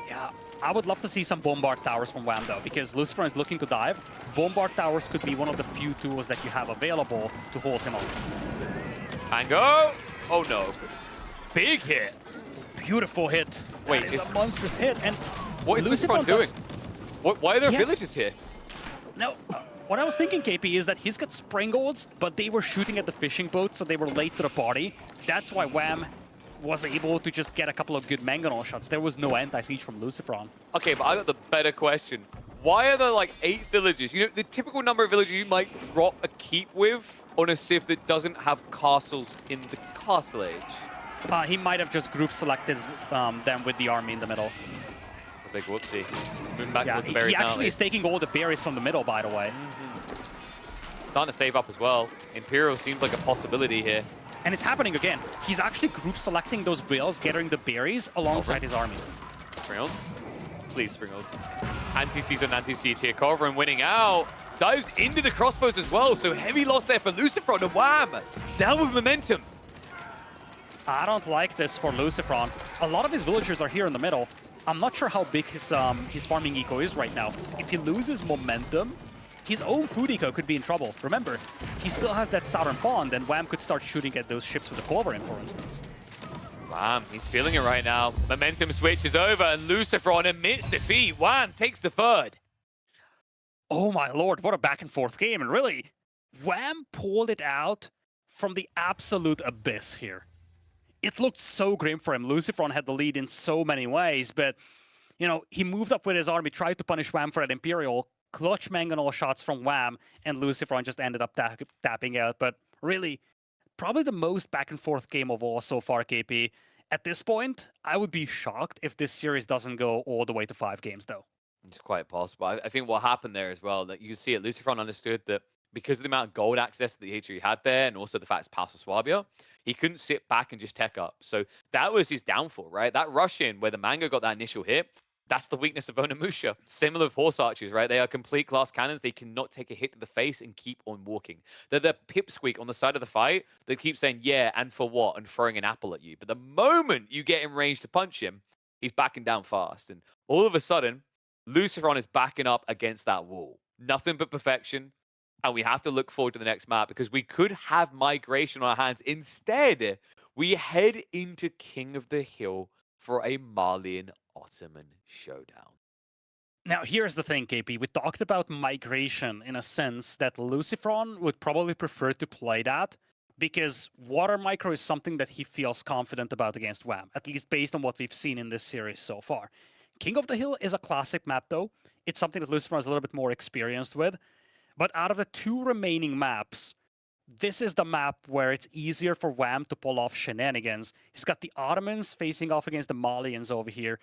Yeah, I would love to see some Bombard Towers from Wham, though, because LucifroN is looking to dive. Bombard Towers could be one of the few tools that you have available to hold him off. Mango! Oh, no. Big hit. Beautiful hit. Wait, it's a monstrous hit. And what is LucifroN doing? Why are there villages here? No, what I was thinking, KP, is that he's got Springolds, but they were shooting at the fishing boats, so they were late to the party. That's why Wham was able to just get a couple of good Mangonel shots. There was no anti-siege from LucifroN. Okay, but I got the better question. Why are there like 8 villages? You know, the typical number of villages you might drop a keep with on a civ that doesn't have castles in the castle age. He might have just group selected them with the army in the middle. It's a big whoopsie. Moving back towards the he berries now, actually is taking all the berries from the middle, by the way. Starting to save up as well. Imperial seems like a possibility here. And it's happening again. He's actually group selecting those whales, gathering the berries alongside his army. Springles. Please, Springles. Anti-siege on anti-siege here. Corvin winning out. Dives into the crossbows as well. So heavy loss there for LucifroN and Wham. Down with momentum. I don't like this for LucifroN. A lot of his villagers are here in the middle. I'm not sure how big his farming eco is right now. If he loses momentum, his own food eco could be in trouble. Remember, he still has that southern pond, and Wham could start shooting at those ships with a Corvarin, for instance. Wham, he's feeling it right now. Momentum switch is over, and LucifroN admits defeat. Wham takes the third. Oh my lord, what a back and forth game. And really, Wham pulled it out from the absolute abyss here. It looked so grim for him. LucifroN had the lead in so many ways, but, you know, he moved up with his army, tried to punish Wham for that Imperial, clutch mangonel shots from Wham, and LucifroN just ended up tapping out. But really, probably the most back and forth game of all so far, KP. At this point, I would be shocked if this series doesn't go all the way to 5 games, though. It's quite possible. I think what happened there as well, that you can see it, LucifroN understood that because of the amount of gold access that he had there, and also the fact it's past Swabia, he couldn't sit back and just tech up. So that was his downfall, right? That rush in where the Mango got that initial hit, that's the weakness of Onimusha. Similar with Horse Archers, right? They are complete class cannons. They cannot take a hit to the face and keep on walking. They're the pipsqueak on the side of the fight that keeps saying, yeah, and for what? And throwing an apple at you. But the moment you get in range to punch him, he's backing down fast. And all of a sudden, LucifroN is backing up against that wall. Nothing but perfection. And we have to look forward to the next map because we could have migration on our hands. Instead, we head into King of the Hill for a Malian Ottoman showdown. Now, here's the thing, KP. We talked about migration in a sense that LucifroN would probably prefer to play that because water micro is something that he feels confident about against Wham, at least based on what we've seen in this series so far. King of the Hill is a classic map, though. It's something that LucifroN is a little bit more experienced with. But out of the 2 remaining maps, this is the map where it's easier for Wham to pull off shenanigans. He's got the Ottomans facing off against the Malians over here.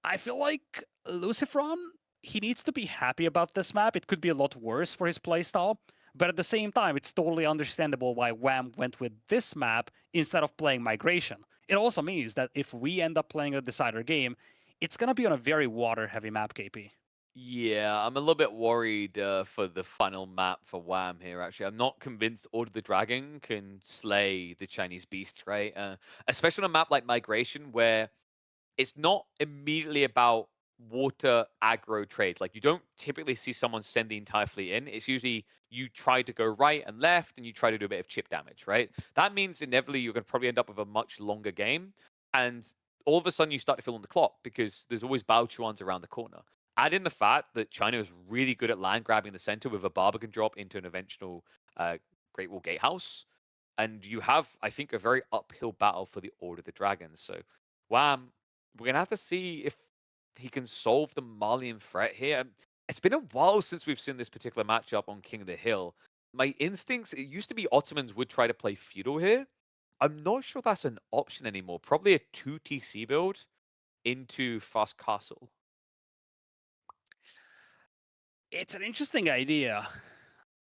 I feel like LucifroN, he needs to be happy about this map. It could be a lot worse for his playstyle. But at the same time, it's totally understandable why Wham went with this map instead of playing Migration. It also means that if we end up playing a decider game, it's going to be on a very water-heavy map, KP. Yeah, I'm a little bit worried for the final map for Wham here, actually. I'm not convinced Order the Dragon can slay the Chinese beast, right? Especially on a map like Migration, where it's not immediately about water aggro trades. Like, you don't typically see someone send the entire fleet in. It's usually you try to go right and left, and you try to do a bit of chip damage, right? That means inevitably you're going to probably end up with a much longer game, and all of a sudden you start to feel on the clock because there's always Bao Chuans around the corner. Add in the fact that China is really good at land grabbing the center with a Barbican drop into an eventual Great Wall Gatehouse. And you have, I think, a very uphill battle for the Order of the Dragons. So, Wham, we're going to have to see if he can solve the Malian threat here. It's been a while since we've seen this particular matchup on King of the Hill. My instincts, it used to be Ottomans would try to play feudal here. I'm not sure that's an option anymore. Probably a 2 TC build into Fast Castle. It's an interesting idea.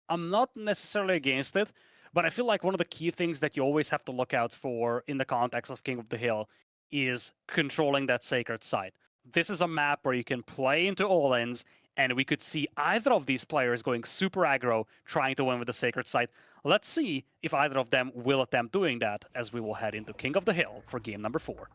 I'm not necessarily against it, but I feel like one of the key things that you always have to look out for in the context of King of the Hill is controlling that sacred site. This is a map where you can play into all ends, and we could see either of these players going super aggro, trying to win with the sacred site. Let's see if either of them will attempt doing that as we will head into King of the Hill for game number 4.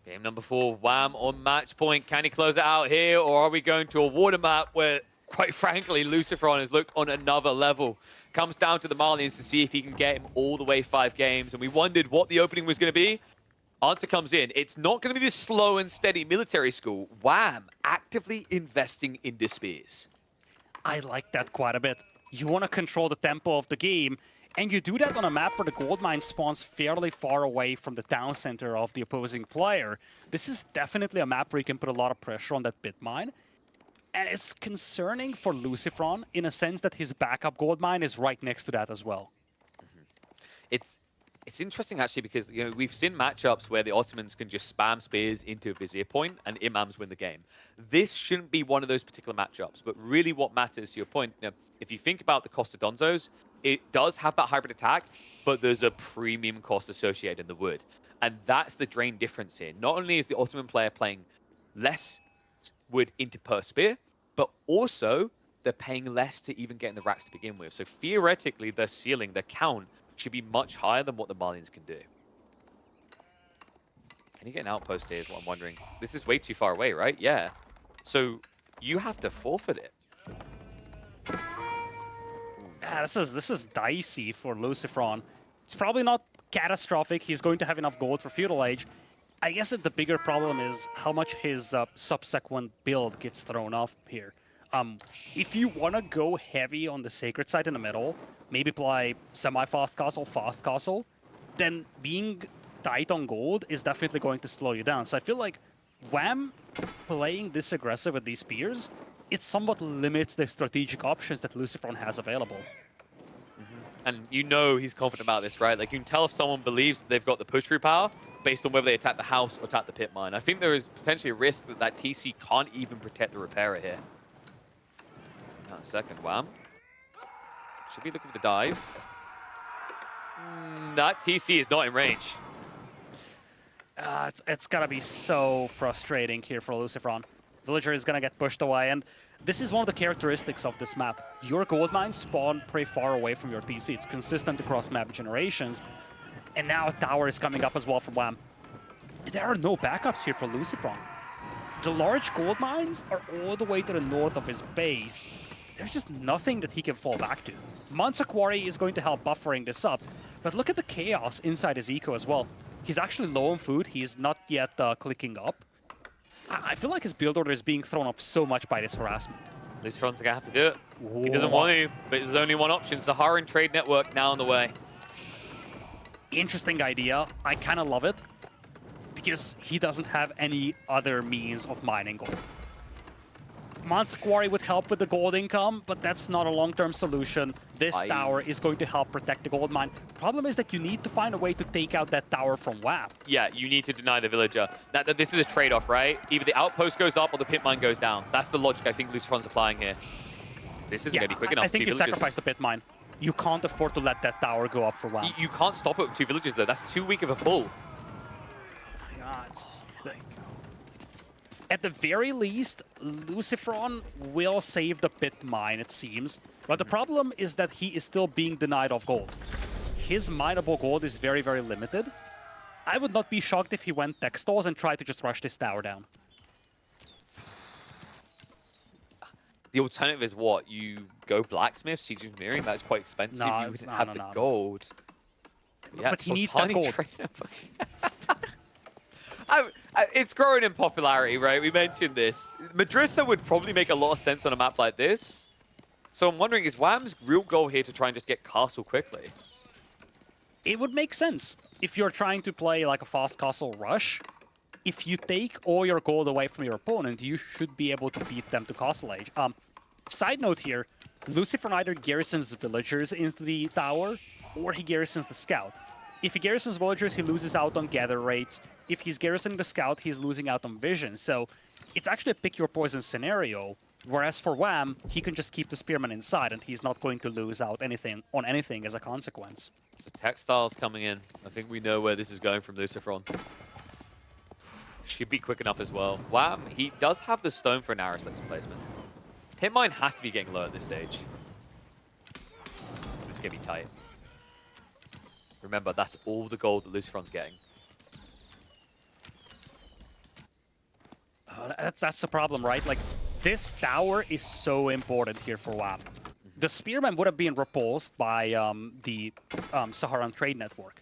Game number 4, Wham on match point. Can he close it out here, or are we going to a water map where, quite frankly, LucifroN has looked on another level? Comes down to the Malians to see if he can get him all the way 5 games, and we wondered what the opening was going to be. Answer comes in. It's not going to be this slow and steady military school. Wham, actively investing in Spears. I like that quite a bit. You want to control the tempo of the game, and you do that on a map where the gold mine spawns fairly far away from the town center of the opposing player. This is definitely a map where you can put a lot of pressure on that pit mine. And it's concerning for LucifroN in a sense that his backup gold mine is right next to that as well. It's interesting, actually, because we've seen matchups where the Ottomans can just spam spears into a vizier point and imams win the game. This shouldn't be one of those particular matchups, but really what matters, to your point, if you think about the cost of Donzos, it does have that hybrid attack, but there's a premium cost associated in the wood. And that's the drain difference here. Not only is the Ottoman player playing less wood into per spear, but also they're paying less to even get in the racks to begin with. So theoretically, their ceiling, their count, should be much higher than what the Malians can do. Can you get an outpost here is what I'm wondering. This is way too far away, right? Yeah. So you have to forfeit it. Yeah, this is dicey for LucifroN. It's probably not catastrophic. He's going to have enough gold for Feudal Age. I guess that the bigger problem is how much his subsequent build gets thrown off here. If you want to go heavy on the sacred site in the middle, maybe play semi-fast castle, fast castle, then being tight on gold is definitely going to slow you down. So I feel like Wham playing this aggressive with these spears, it somewhat limits the strategic options that LucifroN has available. And you know he's confident about this, right? Like, you can tell if someone believes that they've got the push-through power based on whether they attack the house or attack the pit mine. I think there is potentially a risk that that TC can't even protect the repairer here. That second wham. Should be looking for the dive. That TC is not in range. It's gonna be so frustrating here for LucifroN. Villager is gonna get pushed away, and this is one of the characteristics of this map. Your gold mines spawn pretty far away from your TC. It's consistent across map generations, and now a tower is coming up as well from Wham. There are no backups here for LucifroN. The large gold mines are all the way to the north of his base. There's just nothing that he can fall back to. Mansa Quarry is going to help buffering this up, but look at the chaos inside his eco as well. He's actually low on food. He's not yet clicking up. I feel like his build order is being thrown off so much by this harassment. LucifroN's gonna have to do it. He doesn't want to, but there's only one option. Saharan Trade Network now on the way. Interesting idea. I kind of love it because he doesn't have any other means of mining gold. Mansa Quarry would help with the gold income, but that's not a long-term solution. This tower is going to help protect the gold mine. Problem is that you need to find a way to take out that tower from WAP. Yeah, you need to deny the villager. This is a trade-off, right? Either the outpost goes up or the pit mine goes down. That's the logic I think LucifroN's applying here. This isn't going to be quick enough. I think you sacrificed the pit mine. You can't afford to let that tower go up for WAP. You can't stop it with 2 villagers, though. That's too weak of a pull. At the very least, LucifroN will save the pit mine, it seems. But the problem is that he is still being denied of gold. His mineable gold is very, very limited. I would not be shocked if he went Textiles and tried to just rush this tower down. The alternative is what? You go blacksmith, siege engineering? That's quite expensive. You wouldn't have the gold. Yeah, but he needs that gold. It's growing in popularity, right? We mentioned this. Madrissa would probably make a lot of sense on a map like this. So I'm wondering, is Wham's real goal here to try and just get castle quickly? It would make sense. If you're trying to play like a fast castle rush, if you take all your gold away from your opponent, you should be able to beat them to castle age. Side note here, LucifroN either garrisons villagers into the tower, or he garrisons the scout. If he garrisons villagers, he loses out on gather rates. If he's garrisoning the scout, he's losing out on vision. So it's actually a pick your poison scenario. Whereas for Wham, he can just keep the spearman inside, and he's not going to lose out on anything as a consequence. So Textiles coming in. I think we know where this is going from LucifroN. Should be quick enough as well. Wham, he does have the stone for an arrow slice placement. Hitmine has to be getting low at this stage. This is going to be tight. Remember, that's all the gold that LucifroN's getting. That's the problem, right? Like, this tower is so important here for WAP. The Spearman would have been repulsed by the Saharan Trade Network.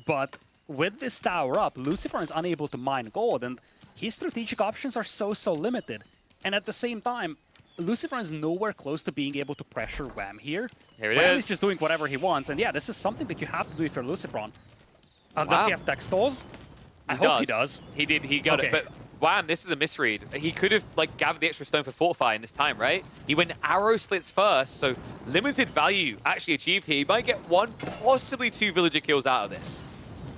But with this tower up, LucifroN is unable to mine gold, and his strategic options are so limited. And at the same time, LucifroN is nowhere close to being able to pressure Wham here. Here it Wham is. is just doing whatever he wants, and yeah, this is something that you have to do if you're LucifroN. Does he have Textiles? I hope he does. He got it, but Wham, this is a misread. He could have like gathered the extra stone for fortifying this time, right? He went arrow slits first, so limited value actually achieved here. He might get 1, possibly 2 villager kills out of this.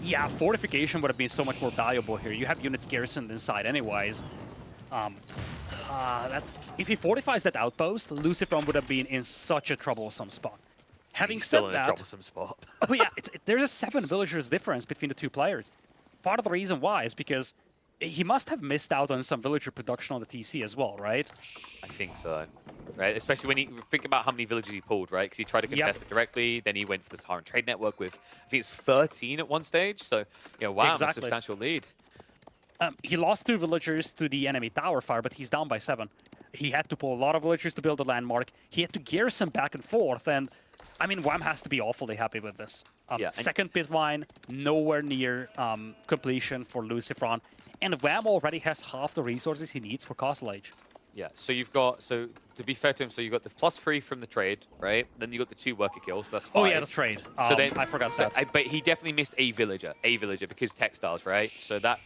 Yeah, fortification would have been so much more valuable here. You have units garrisoned inside anyways. If he fortifies that outpost, LucifroN would have been in such a troublesome spot. Having said still in a troublesome spot. Oh yeah, there's a 7 villagers difference between the 2 players. Part of the reason why is because he must have missed out on some villager production on the TC as well, right? I think so. Right, especially when you think about how many villages he pulled, right? Because he tried to contest it directly, then he went for the Saharan Trade Network with, I think it's 13 at one stage. So, wow, a substantial lead. He lost 2 villagers to the enemy tower fire, but he's down by 7. He had to pull a lot of villagers to build a landmark. He had to garrison back and forth, and I mean, Wham has to be awfully happy with this. Second pit mine, nowhere near completion for LucifroN, and Wham already has half the resources he needs for Castle Age. Yeah, so you've got, so to be fair to him, so you've got the +3 from the trade, right? Then you got the 2 worker kills, so that's 5. Oh yeah, the trade. So then, I forgot that. But he definitely missed a villager because textiles, right? So that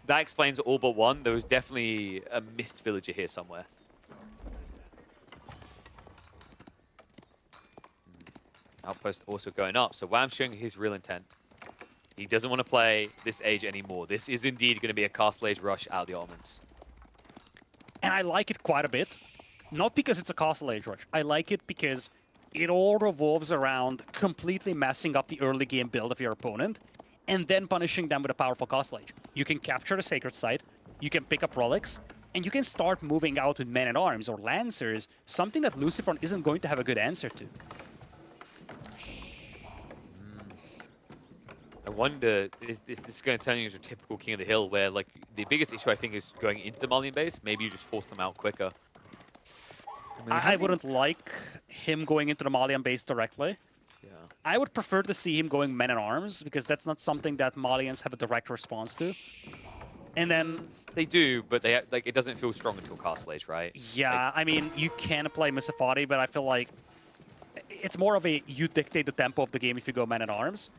that explains all but one. There was definitely a missed villager here somewhere. Outpost also going up, so Wham's showing his real intent. He doesn't want to play this age anymore. This is indeed going to be a Castle Age rush out of the Almonds. And I like it quite a bit. Not because it's a Castle Age rush. I like it because it all revolves around completely messing up the early game build of your opponent and then punishing them with a powerful Castle Age. You can capture the Sacred Site, you can pick up relics, and you can start moving out with men-at-arms or lancers, something that LucifroN isn't going to have a good answer to. I wonder, is this going to turn into a typical King of the Hill where, like, the biggest issue I think is going into the Malian base? Maybe you just force them out quicker. I wouldn't like him going into the Malian base directly. Yeah. I would prefer to see him going men-at-arms, because that's not something that Malians have a direct response to. And then... They do, but they like it doesn't feel strong until Castle Age, right? Yeah, I mean, you can play Musafati, but I feel like it's more of a you dictate the tempo of the game if you go men-at-arms.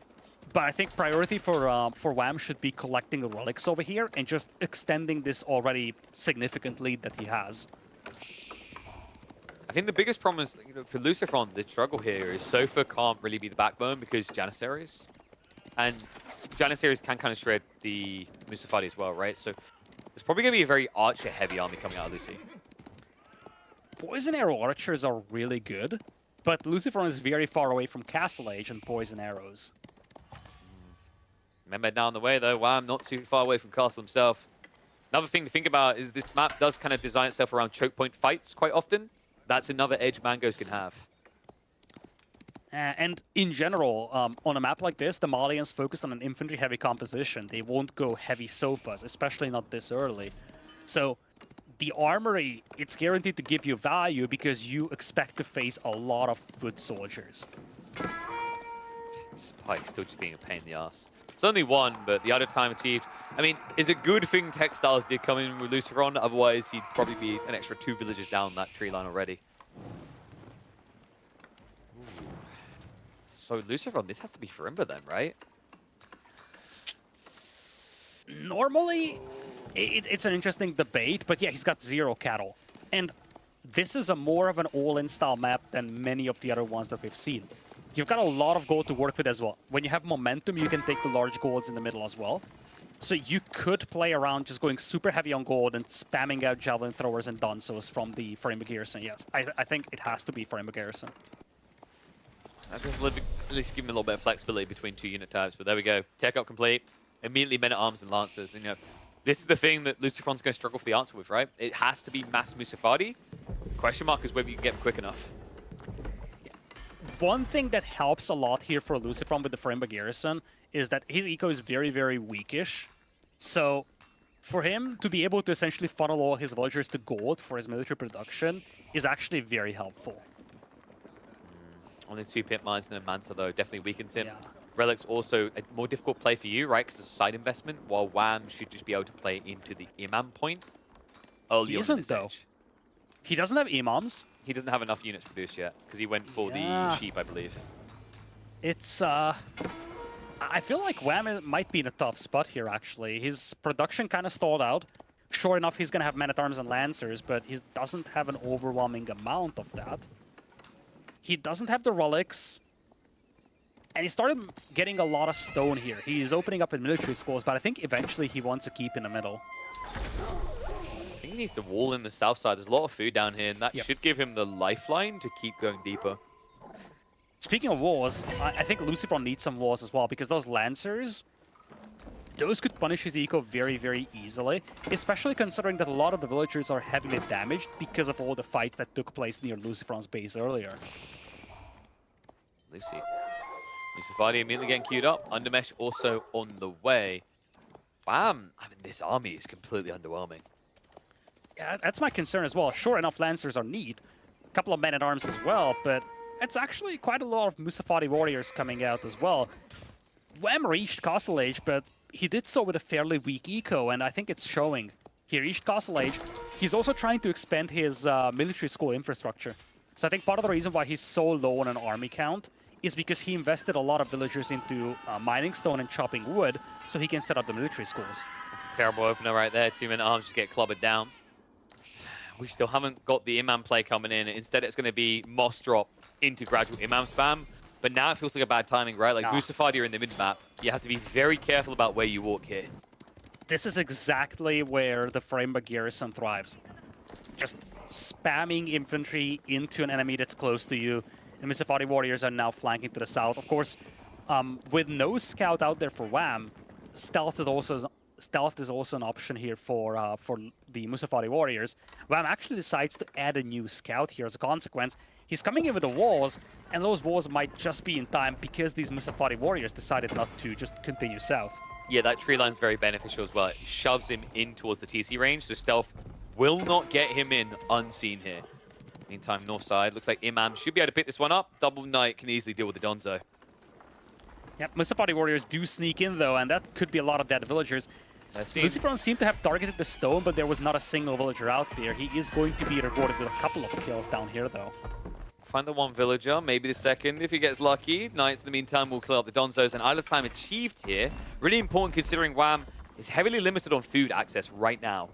But I think priority for Wham should be collecting the relics over here and just extending this already significant lead that he has. I think the biggest problem is, you know, for LucifroN, the struggle here is Sofa can't really be the backbone because Janissaries. And Janissaries can kind of shred the Musafati as well, right? So there's probably going to be a very archer-heavy army coming out of Lucy. Poison Arrow Archers are really good, but LucifroN is very far away from Castle Age and Poison Arrows. Remember down the way, though, Wham not too far away from Castle himself. Another thing to think about is this map does kind of design itself around choke point fights quite often. That's another edge Mangoes can have. And in general, on a map like this, the Malians focus on an infantry-heavy composition. They won't go heavy sofas, especially not this early. So the armory, it's guaranteed to give you value because you expect to face a lot of foot soldiers. Spike still just being a pain in the ass. It's only one, but the other time achieved. I mean, it's a good thing Textiles did come in with LucifroN, otherwise he'd probably be an extra 2 villagers down that tree line already. Ooh. So LucifroN, this has to be Farimba then, right? Normally, it's an interesting debate, but yeah, he's got 0 cattle. And this is a more of an all-in style map than many of the other ones that we've seen. You've got a lot of gold to work with as well. When you have momentum, you can take the large golds in the middle as well. So you could play around just going super heavy on gold and spamming out javelin throwers and Donsos from the Farimba Garrison. Yes, I think it has to be Farimba Garrison. That does at least give him a little bit of flexibility between 2 unit types, but there we go. Tech up complete. Immediately men-at-arms and lancers. And, you know, this is the thing that LucifroN's going to struggle for the answer with, right? It has to be mass Musafati. Question mark is whether you can get him quick enough. One thing that helps a lot here for LucifroN with the Farimba Garrison is that his eco is very, very weakish. So for him to be able to essentially funnel all his villagers to gold for his military production is actually very helpful. Only 2 pit mines and a Mansa, though, definitely weakens him. Yeah. Relic's also a more difficult play for you, right? Because it's a side investment, while Wham should just be able to play into the Imam point early on in this age. He doesn't have imams. He doesn't have enough units produced yet, because he went for the sheep, I believe. It's, I feel like Wham might be in a tough spot here, actually. His production kind of stalled out. Sure enough, he's going to have men-at-arms and lancers, but he doesn't have an overwhelming amount of that. He doesn't have the relics. And he started getting a lot of stone here. He's opening up in military schools, but I think eventually he wants to keep in the middle. I think he needs to wall in the south side. There's a lot of food down here, and that should give him the lifeline to keep going deeper. Speaking of walls, I think LucifroN needs some walls as well, because those lancers, those could punish his eco very, very easily, especially considering that a lot of the villagers are heavily damaged because of all the fights that took place near LucifroN's base earlier. Musafati immediately getting queued up. Undermesh also on the way. Bam! I mean, this army is completely underwhelming. Yeah, that's my concern as well. Sure enough, lancers are neat. A couple of men-at-arms as well, but it's actually quite a lot of Musafati warriors coming out as well. Wham reached Castle Age, but he did so with a fairly weak eco, and I think it's showing. He reached Castle Age. He's also trying to expand his military school infrastructure. So I think part of the reason why he's so low on an army count is because he invested a lot of villagers into mining stone and chopping wood so he can set up the military schools. It's a terrible opener right there. 2-minute arms just get clobbered down. We still haven't got the Imam play coming in. Instead, it's going to be Moss drop into gradual Imam spam. But now it feels like a bad timing, right? Like Lucifro'n, you're in the mid-map. You have to be very careful about where you walk here. This is exactly where the Framework Garrison thrives. Just spamming infantry into an enemy that's close to you. The Musafati warriors are now flanking to the south. Of course, with no scout out there for Wham, stealth is also an option here for the Musafati warriors. Wham actually decides to add a new scout here as a consequence. He's coming in with the walls, and those walls might just be in time because these Musafati warriors decided not to just continue south. Yeah, that tree line's very beneficial as well. It shoves him in towards the TC range, so stealth will not get him in unseen here. Meantime, north side, looks like Imam should be able to pick this one up. Double Knight can easily deal with the Donzo. Yep, Musafati warriors do sneak in though, and that could be a lot of dead villagers. LucifroN seemed to have targeted the stone, but there was not a single villager out there. He is going to be rewarded with a couple of kills down here though. Find the one villager, maybe the second if he gets lucky. Knights in the meantime will clear up the Donzos, and idle time achieved here. Really important considering Wham is heavily limited on food access right now.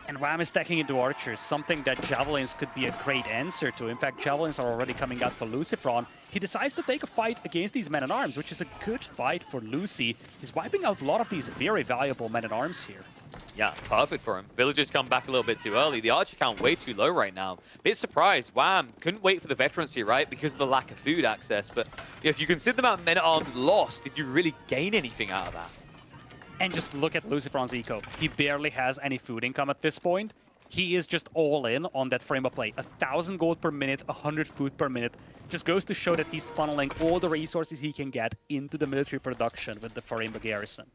And Wham is stacking into archers, something that javelins could be a great answer to. In fact, javelins are already coming out for LucifroN. He decides to take a fight against these men-at-arms, which is a good fight for Lucy. He's wiping out a lot of these very valuable men-at-arms here. Yeah, perfect for him. Villagers come back a little bit too early. The archer count way too low right now. Bit surprised. Wham couldn't wait for the veterancy, right? Because of the lack of food access. But if you consider the amount of men-at-arms lost, did you really gain anything out of that? And just look at LucifroN's eco. He barely has any food income at this point. He is just all in on that frame of play. 1,000 gold per minute, 100 food per minute. Just goes to show that he's funneling all the resources he can get into the military production with the frame garrison.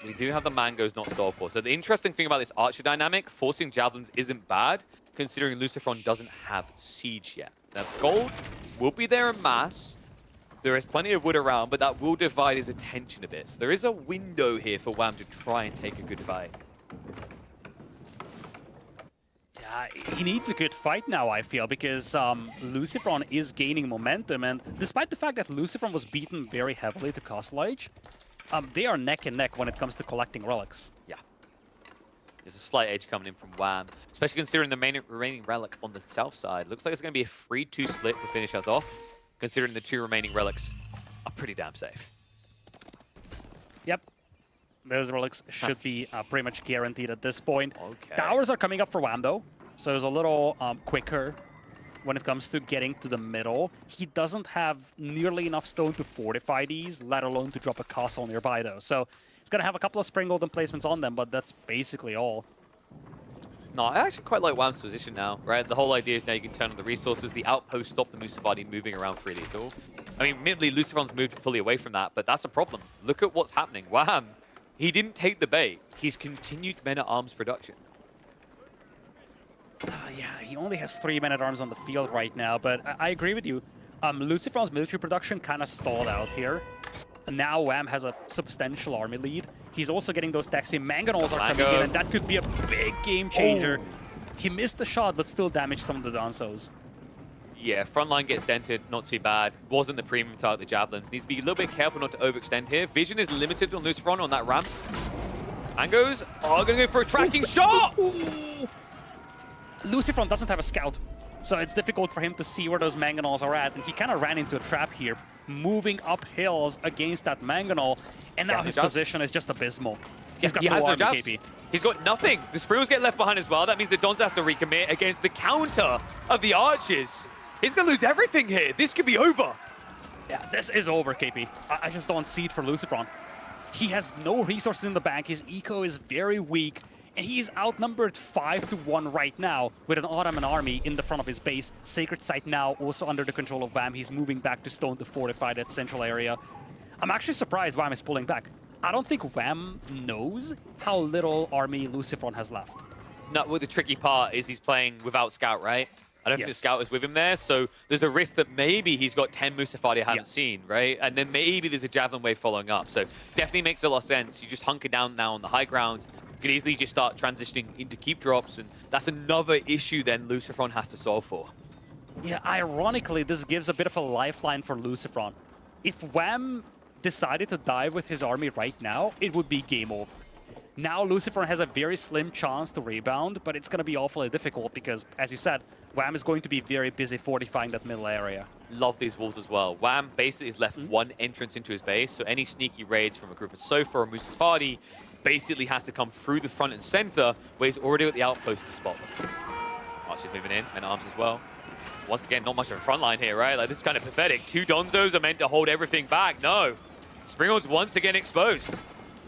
We do have the mangoes not solved for. So the interesting thing about this archer dynamic, forcing javelins isn't bad, considering LucifroN doesn't have siege yet. Now, gold will be there en masse. There is plenty of wood around, but that will divide his attention a bit. So there is a window here for Wham to try and take a good fight. Yeah, he needs a good fight now, I feel, because LucifroN is gaining momentum. And despite the fact that LucifroN was beaten very heavily to Castle Age, they are neck and neck when it comes to collecting relics. Yeah. There's a slight edge coming in from Wham, especially considering the remaining relic on the south side. Looks like it's going to be a 3-2 split to finish us off, considering the 2 remaining relics are pretty damn safe. Yep. Those relics should be pretty much guaranteed at this point. Okay. Towers are coming up for Wham, though, so it's a little quicker when it comes to getting to the middle. He doesn't have nearly enough stone to fortify these, let alone to drop a castle nearby, though. So he's going to have a couple of spring golden placements on them, but that's basically all. No, I actually quite like Wham's position now, right? The whole idea is now you can turn on the resources. The outpost stop the Musafati moving around freely at all. I mean, admittedly, LucifroN's moved fully away from that, but that's a problem. Look at what's happening. Wham! He didn't take the bait. He's continued men-at-arms production. Yeah, he only has 3 men-at-arms on the field right now, but I agree with you. LucifroN's military production kind of stalled out here. And now Wham has a substantial army lead. He's also getting those taxi mangonels are coming in, and that could be a big game changer. He missed the shot, but still damaged some of the Donzos. Yeah, front line gets dented, not too bad. Wasn't the premium target, the javelins. Needs to be a little bit careful not to overextend here. Vision is limited on LucifroN on that ramp. Mangoes are going to go for a tracking shot! LucifroN doesn't have a scout, so it's difficult for him to see where those mangonels are at, and he kind of ran into a trap here, moving up hills against that mangonel, and now his position is just abysmal. He's got no army, KP. He's got nothing. The Spriggles get left behind as well. That means the Dons have to recommit against the counter of the Archers. He's going to lose everything here. This could be over. Yeah, this is over, KP. I just don't see it for LucifroN. He has no resources in the bank. His eco is very weak, and he is outnumbered 5-1 right now with an Ottoman army in the front of his base. Sacred Site now also under the control of Wham. He's moving back to stone to fortify that central area. I'm actually surprised Wham is pulling back. I don't think Wham knows how little army LucifroN has left. No, well, the tricky part is he's playing without Scout, right? I don't think the Scout is with him there, so there's a risk that maybe he's got 10 Musafati I haven't seen, right? And then maybe there's a Javelin wave following up. So definitely makes a lot of sense. You just hunker down now on the high ground. You could easily just start transitioning into keep drops, and that's another issue then LucifroN has to solve for. Yeah, ironically, this gives a bit of a lifeline for LucifroN. If Wham decided to dive with his army right now, it would be game over. Now LucifroN has a very slim chance to rebound, but it's going to be awfully difficult because, as you said, Wham is going to be very busy fortifying that middle area. Love these walls as well. Wham basically has left one entrance into his base, so any sneaky raids from a group of Sofa or Musafadi basically has to come through the front and center, where he's already got the outpost to spot them. Archer's moving in, and arms as well. Once again, not much of a front line here, right? Like, this is kind of pathetic. 2 Donzos are meant to hold everything back. No. Springhorn's once again exposed.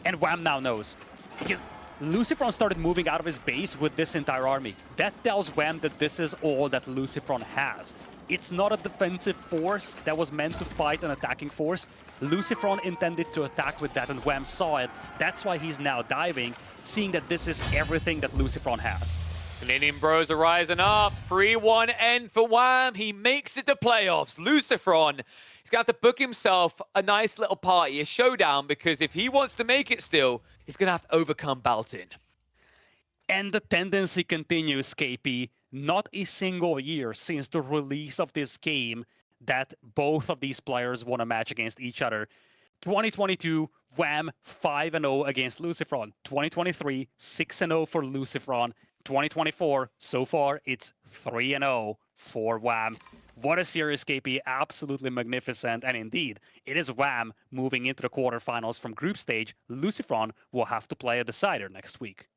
And Wham now knows. Because LucifroN started moving out of his base with this entire army. That tells Wham that this is all that LucifroN has. It's not a defensive force that was meant to fight an attacking force. LucifroN intended to attack with that, and Wham saw it. That's why he's now diving, seeing that this is everything that LucifroN has. Canadian bros are rising up. 3-1 end for Wham. He makes it to playoffs. LucifroN, he's going to have to book himself a nice little party, a showdown, because if he wants to make it still, he's going to have to overcome Baltin. And the tendency continues, KP. Not a single year since the release of this game that both of these players won a match against each other. 2022, Wham 5-0 against LucifroN. 2023, 6-0 for LucifroN. 2024, so far, it's 3-0 for Wham. What a series, KP. Absolutely magnificent. And indeed, it is Wham moving into the quarterfinals from group stage. LucifroN will have to play a decider next week.